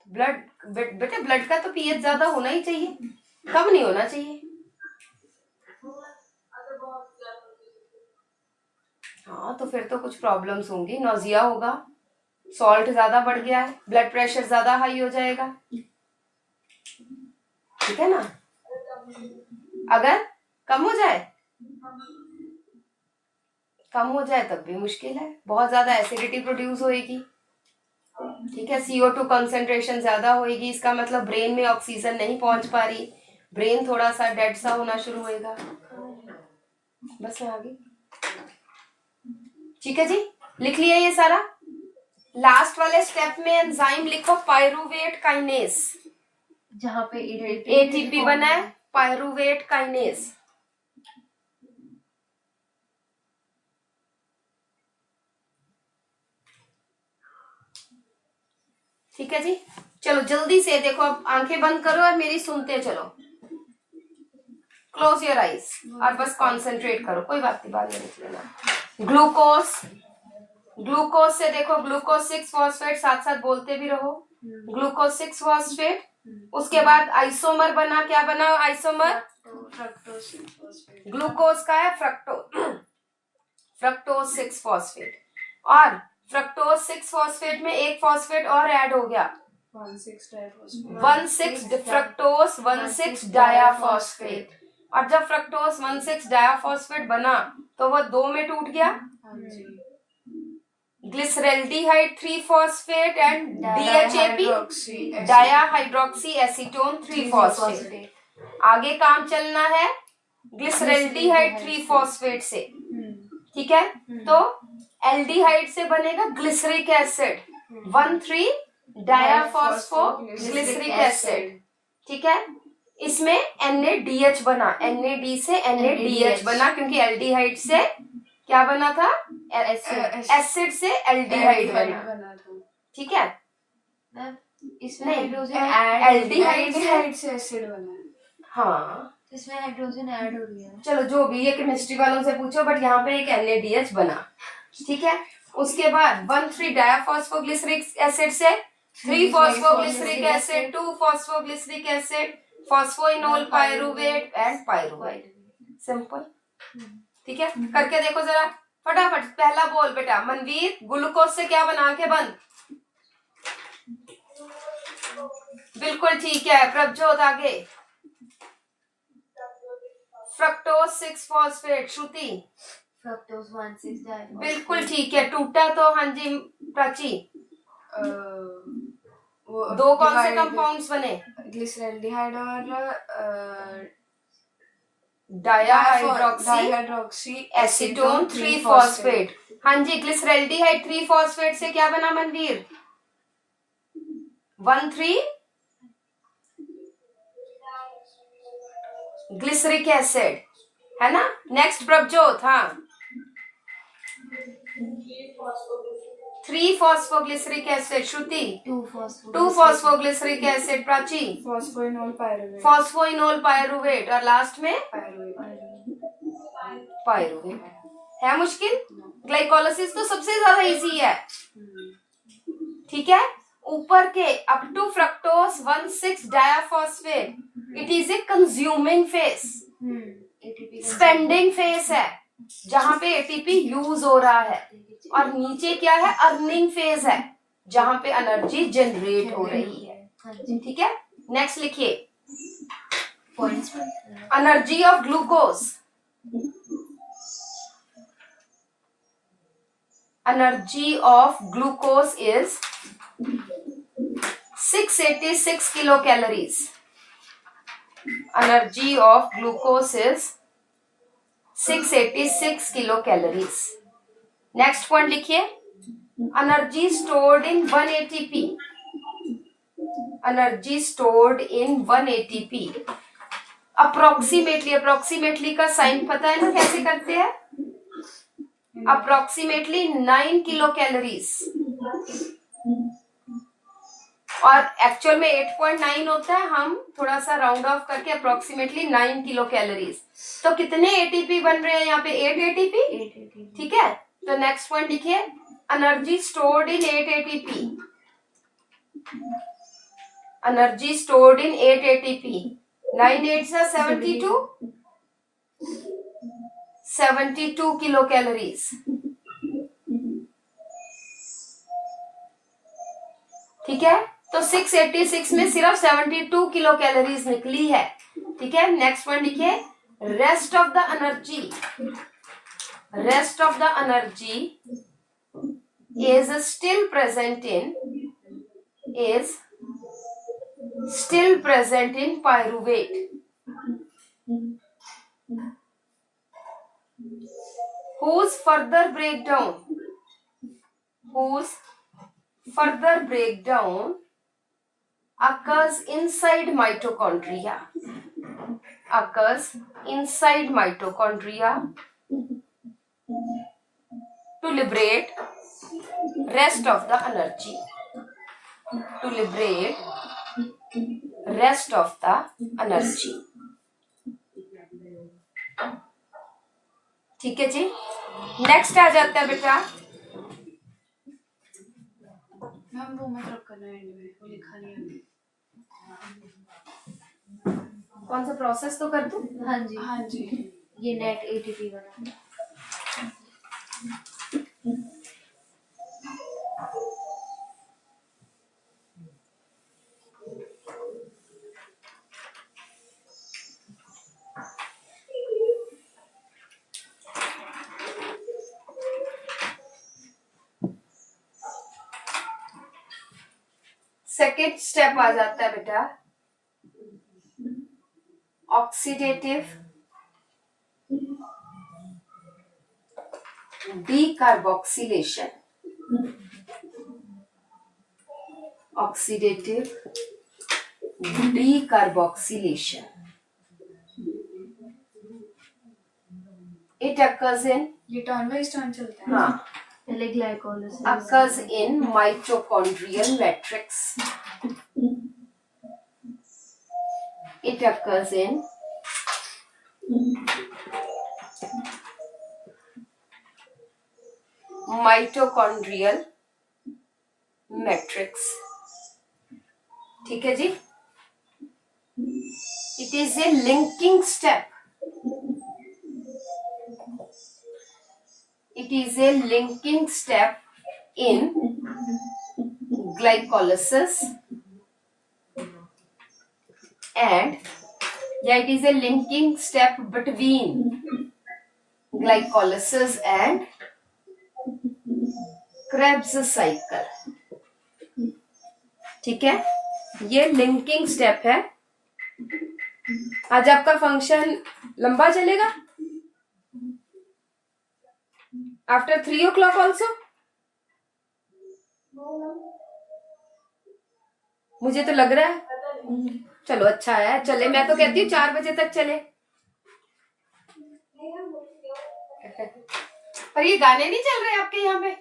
बेटे ब्लड का तो पीएच ज्यादा होना ही चाहिए, कम नहीं होना चाहिए। हाँ तो फिर तो कुछ प्रॉब्लम्स होंगी, नोजिया होगा, सॉल्ट ज्यादा बढ़ गया है, ब्लड प्रेशर ज्यादा हाई हो जाएगा, ठीक है ना। अगर कम हो जाए तब भी मुश्किल है, बहुत ज्यादा एसिडिटी प्रोड्यूस होएगी, ठीक है। CO2 कंसेंट्रेशन ज्यादा होएगी, इसका मतलब ब्रेन में ऑक्सीजन नहीं पहुंच पा रही, ब्रेन थोड़ा सा डेड सा होना शुरू होएगा। बस मैं आगे, ठीक है जी, लिख लिया ये सारा। लास्ट वाले स्टेप में एंजाइम लिखो पायरूवेट काइनेस, जहाँ पे ATP बना है, पायरूवेट काइनेस। ठीक है जी, चलो जल्दी से देखो, अब आंखें बंद करो और मेरी सुनते चलो। क्लोज योर आईज और बस कंसंट्रेट करो, कोई बात नहीं, बाद में लिख लेना। ग्लूकोज से देखो, ग्लूकोज 6 फॉस्फेट, साथ साथ बोलते भी रहो, ग्लूकोज 6 फॉस्फेट। उसके बाद आइसोमर बना, क्या बना आइसोमर? ग्लूकोज का है फ्रक्टोज 6 फॉस्फेट, और फ्रक्टोज 6 फॉस्फेट में एक फॉस्फेट और ऐड हो गया, 1,6 फ्रक्टोज 1,6 डायाफॉस्फेट। और जब फ्रक्टोज 1,6 डायाफॉस्फेट बना तो वह 2 में टूट गया, glyceraldehyde 3 phosphate and DHAP dihydroxy acetone 3 phosphate. आगे काम चलना है ग्लिसरेल्डिहाइड 3 फॉस्फेट से, ठीक है। तो एल्डिहाइड से बनेगा ग्लिसरिक एसिड 1,3 डायाफॉस्फो ग्लिसरिक एसिड, ठीक है। इसमें NADH बना, NAD से NADH बना, क्योंकि एल्डिहाइड से क्या बना था? एसिड से एल्डिहाइड बना, ठीक है। इसमें हाइड्रोजन एल्डिहाइड से एसिड बना। हाँ, इसमें हाइड्रोजन ऐड हो गया। चलो जो भी, ये केमिस्ट्री वालों से पूछो, बट यहाँ पे एक NADH बना, ठीक है। उसके बाद 1,3 डायाफॉस्फोग्लिसरिक एसिड से 3 phosphoglyceric acid, 2 phosphoglyceric acid, phosphoenol pyruvate and pyruvate, simple, ठीक है। करके देखो जरा फटाफट, पहला बोल बेटा मनवीर, ग्लूकोज से क्या बना के बंद? बिल्कुल ठीक है प्रभजोत, आगे फ्रक्टोज 6 फॉस्फेट, श्रुति फ्रक्टोज 1,6 डायफॉस्फेट, बिल्कुल ठीक है। टूटा तो हाँ जी प्राची, दो कौन से कंपाउंड्स बने? ग्लिसरेल्डिहाइड और डायाहाइड्रोक्सी एसीटोन 3 फॉस्फेट। हाँ जी, ग्लिसरेल्डिहाइड 3 फॉस्फेट से क्या बना मनवीर? 1,3 ग्लिसरिक एसिड, है ना। नेक्स्ट प्रभजोत, हाँ 3 फॉस्फोग्लिसरिक एसिड, श्रुति 2 phosphoglyceric acid, Prachi phosphoenol pyruvate, और लास्ट में पायरूवेट। है मुश्किल? ग्लाइकोलाइसिस तो सबसे ज्यादा इजी है, ठीक है। ऊपर के up to fructose 1,6 diphosphate, it is a consuming phase, spending phase है जहां पे ATP यूज हो रहा है, और नीचे क्या है? अर्निंग फेज है जहां पे एनर्जी जनरेट हो रही है, ठीक है। नेक्स्ट लिखिए पॉइंट्स में energy of glucose, energy of glucose is 686 kilo calories. Energy of glucose is 686 kilo calories. Next point लिखिए, energy stored in 1 ATP. Energy stored in 1 ATP. Approximately, approximately का sign पता है ना कैसे करते हैं? अप्रोक्सीमेटली 9 किलो कैलोरीज, और actual में 8.9 होता है. हम थोड़ा सा राउंड ऑफ करके अप्रोक्सीमेटली 9 किलो कैलोरीज. तो कितने एटीपी बन रहे हैं यहाँ पे? 8 एटीपी. ठीक है, तो नेक्स्ट पॉइंट लिखिए, energy stored in 8 ATP. Energy stored in 8 ATP. 9 8 are 72. 72 kilo calories. ठीक है, तो 686 में सिर्फ 72 किलो कैलोरीज निकली है. ठीक है, नेक्स्ट पॉइंट लिखिए, rest of the energy. Rest of the energy is still present in, is still present in pyruvate. whose further breakdown occurs inside mitochondria, to liberate rest of the energy, ठीक है जी. Next आ जाता है बेटा, ma'am वो मत रख करना and में, वो लिखा नहीं है. कौन सा प्रोसेस तो कर दूं? हाँ जी, हाँ जी. ये नेट एटीपी बना. सेकेंड स्टेप आ जाता है बेटा, oxidative decarboxylation. Oxidative decarboxylation. It occurs in, ये टर्न बाय टर्न चलता है. हाँ, पहले glycolysis. occurs in mitochondrial matrix. It occurs in mitochondrial matrix. ठीक है जी. It is a linking step. It is a linking step in glycolysis, and it is a linking step between glycolysis and Krebs cycle. ठीक है, ये linking step है. आज आपका function लंबा चलेगा, आफ्टर 3 o'clock ऑल्सो. मुझे तो लग रहा है, चलो अच्छा है, चले. मैं तो कहती हूँ 4 बजे तक चले. पर ये गाने नहीं चल रहे आपके यहाँ पे?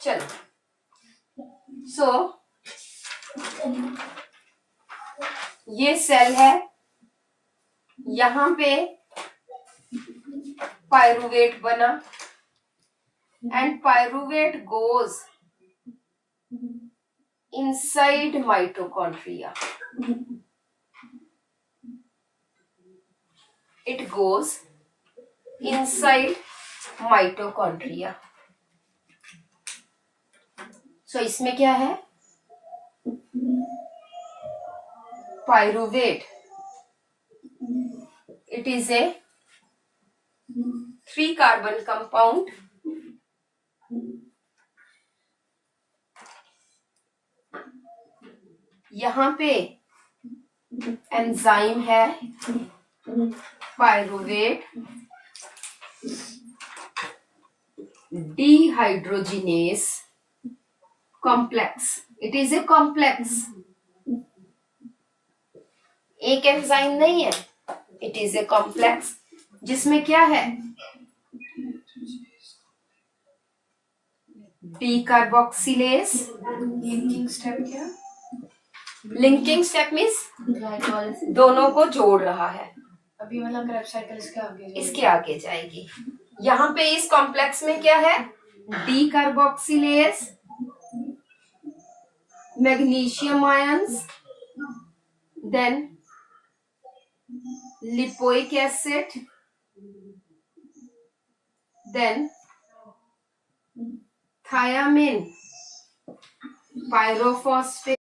चलो. सो ये सेल है, यहाँ पे पायरुवेट बना, and pyruvate goes inside mitochondria. It goes inside mitochondria. So इसमें क्या है? pyruvate. It is a 3-carbon compound. यहाँ पे एंजाइम है pyruvate dehydrogenase complex. It is a complex. एक एंजाइम नहीं है, इट इज ए कॉम्प्लेक्स जिसमें क्या है, डी कार्बोक्सिलेज. लिंकिंग स्टेप क्या? Linking step means glycolysis. दोनों को जोड़ रहा है. अभी मतलब क्रेब्स साइकिल इसके आगे जाएगी. यहाँ पे इस कॉम्प्लेक्स में क्या है, decarboxylase, magnesium ions, then lipoic acid, then thiamine, pyrophosphate,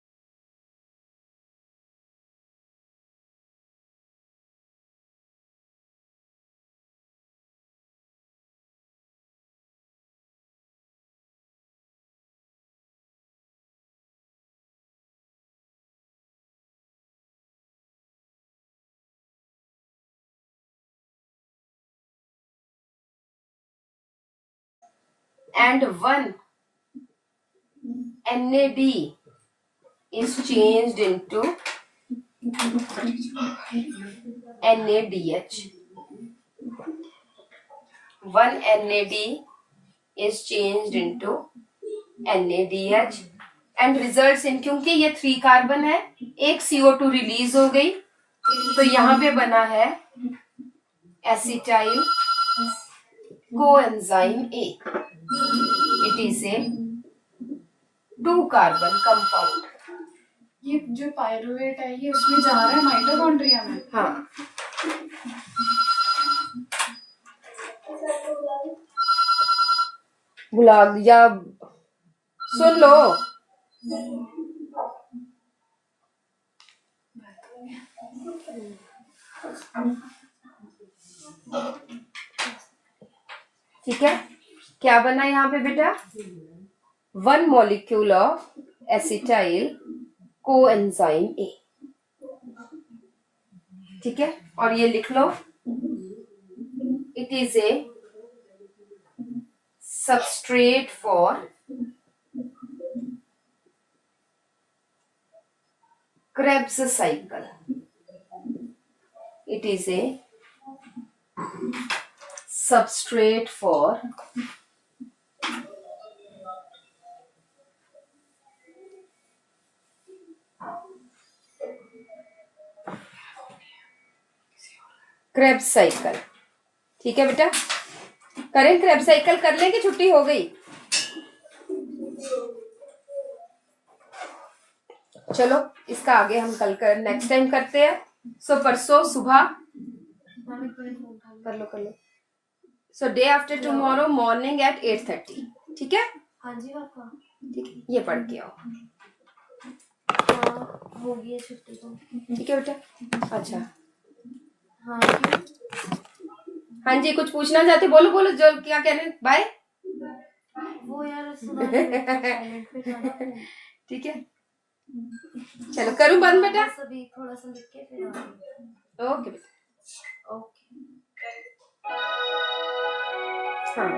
and one NAD is changed into NADH. One NAD is changed into NADH and results in, क्योंकि ये 3 कार्बन है, एक CO2 रिलीज हो गई, तो यहाँ पे बना है acetyl coenzyme A. It is a 2-carbon compound. ये जो पायरुवेट है ये उसमें जा रहा है माइटोकॉन्ड्रिया में. हाँ, बुला दिया, सुन लो. ठीक है, क्या बना यहाँ पे बेटा, 1 molecule of acetyl coenzyme A. ठीक है, और ये लिख लो, it is a substrate for Krebs cycle. It is a substrate for Krebs cycle. ठीक है बेटा, करें Krebs cycle, कर लें कि छुट्टी हो गई. चलो इसका आगे हम कल कर नेक्स्ट टाइम करते हैं. सो परसों सुबह कर लो. So day after tomorrow morning at 8:30. ठीक है. हाँ जी पापा. ठीक है, ये पढ़ के आओ. हाँ हो गई छुट्टी तो. ठीक है बेटा. अच्छा हाँ हाँ जी, कुछ पूछना चाहते, बोलो बोलो, जो क्या कह रहे हैं. बाय. वो यार सुना साइलेंट पे था. ठीक है, चलो करूं बंद बेटा. सभी थोड़ा सा लिख के फिर ओके बेटा. ओके. हाँ,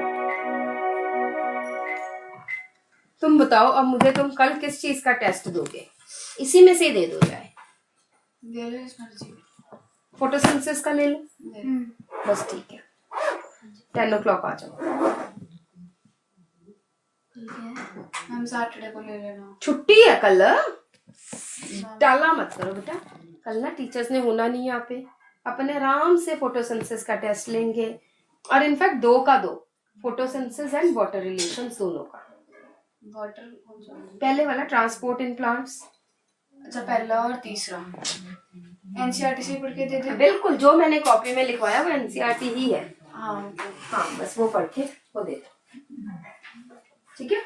तुम बताओ अब मुझे, तुम कल किस चीज का टेस्ट दोगे, इसी में से दे दो चाहे. ले लो इस मर्जी. फोटोसिंथेसिस का ले लो बस. ठीक है, 10 o'clock आ जाओ. ठीक है. हम सैटरडे को ले लेना. छुट्टी है कल, टाला मत करो बेटा. कल ना टीचर्स ने होना नहीं यहाँ पे, अपने आराम से फोटोसिंथेसिस का टेस्ट लेंगे. और इनफैक्ट 2 का 2, फोटोसिंथेसिस एंड वाटर रिलेशंस दोनों का. वाटर कौन सा? पहले वाला ट्रांसपोर्ट इन प्लांट्स. अच्छा, पहला और तीसरा एनसीईआरटी से पढ़ के दे दे. बिल्कुल, जो मैंने कॉपी में लिखवाया वो एनसीईआरटी ही है. हाँ हाँ, बस वो पढ़ के वो दे दो. ठीक है.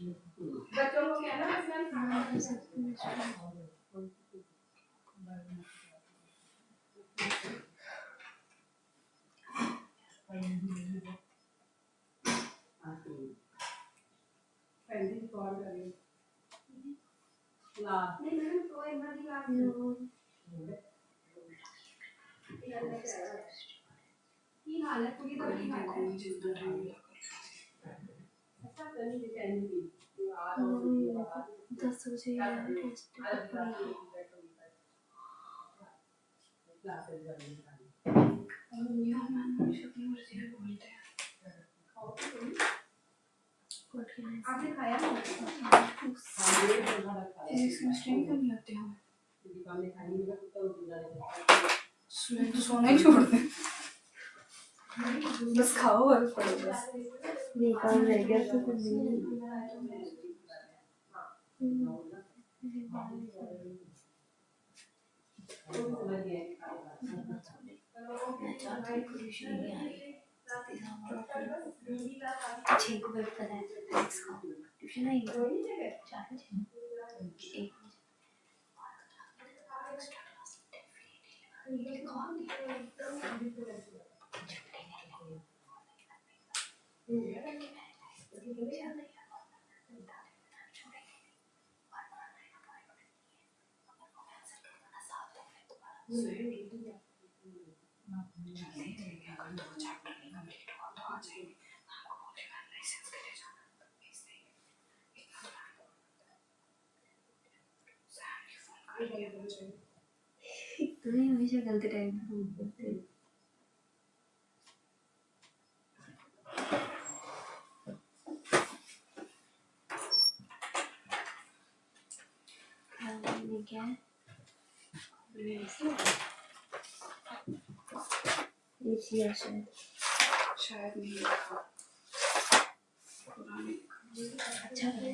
बच्चों को क्या है ना इसमें दस बजे टेस्ट पड़ेगी। यार मैम हमेशा अपनी मर्जी से बोलते हैं। आपने खाया ना फिजिक्स केमिस्ट्री नहीं करनी होती हमें। सुबह तो सोना ही छोड़ दे, बस खाओ और पढ़ो बस। ये काम रह गया तो फिर नहीं। छः को वेट कर रहा है ट्यूशन है 4 बजे 1 तुम्हें हमेशा गलत टाइम पे फोन करते हो। ये क्या है? ये चिया शायद नहीं लिखा, पुराने अच्छा है।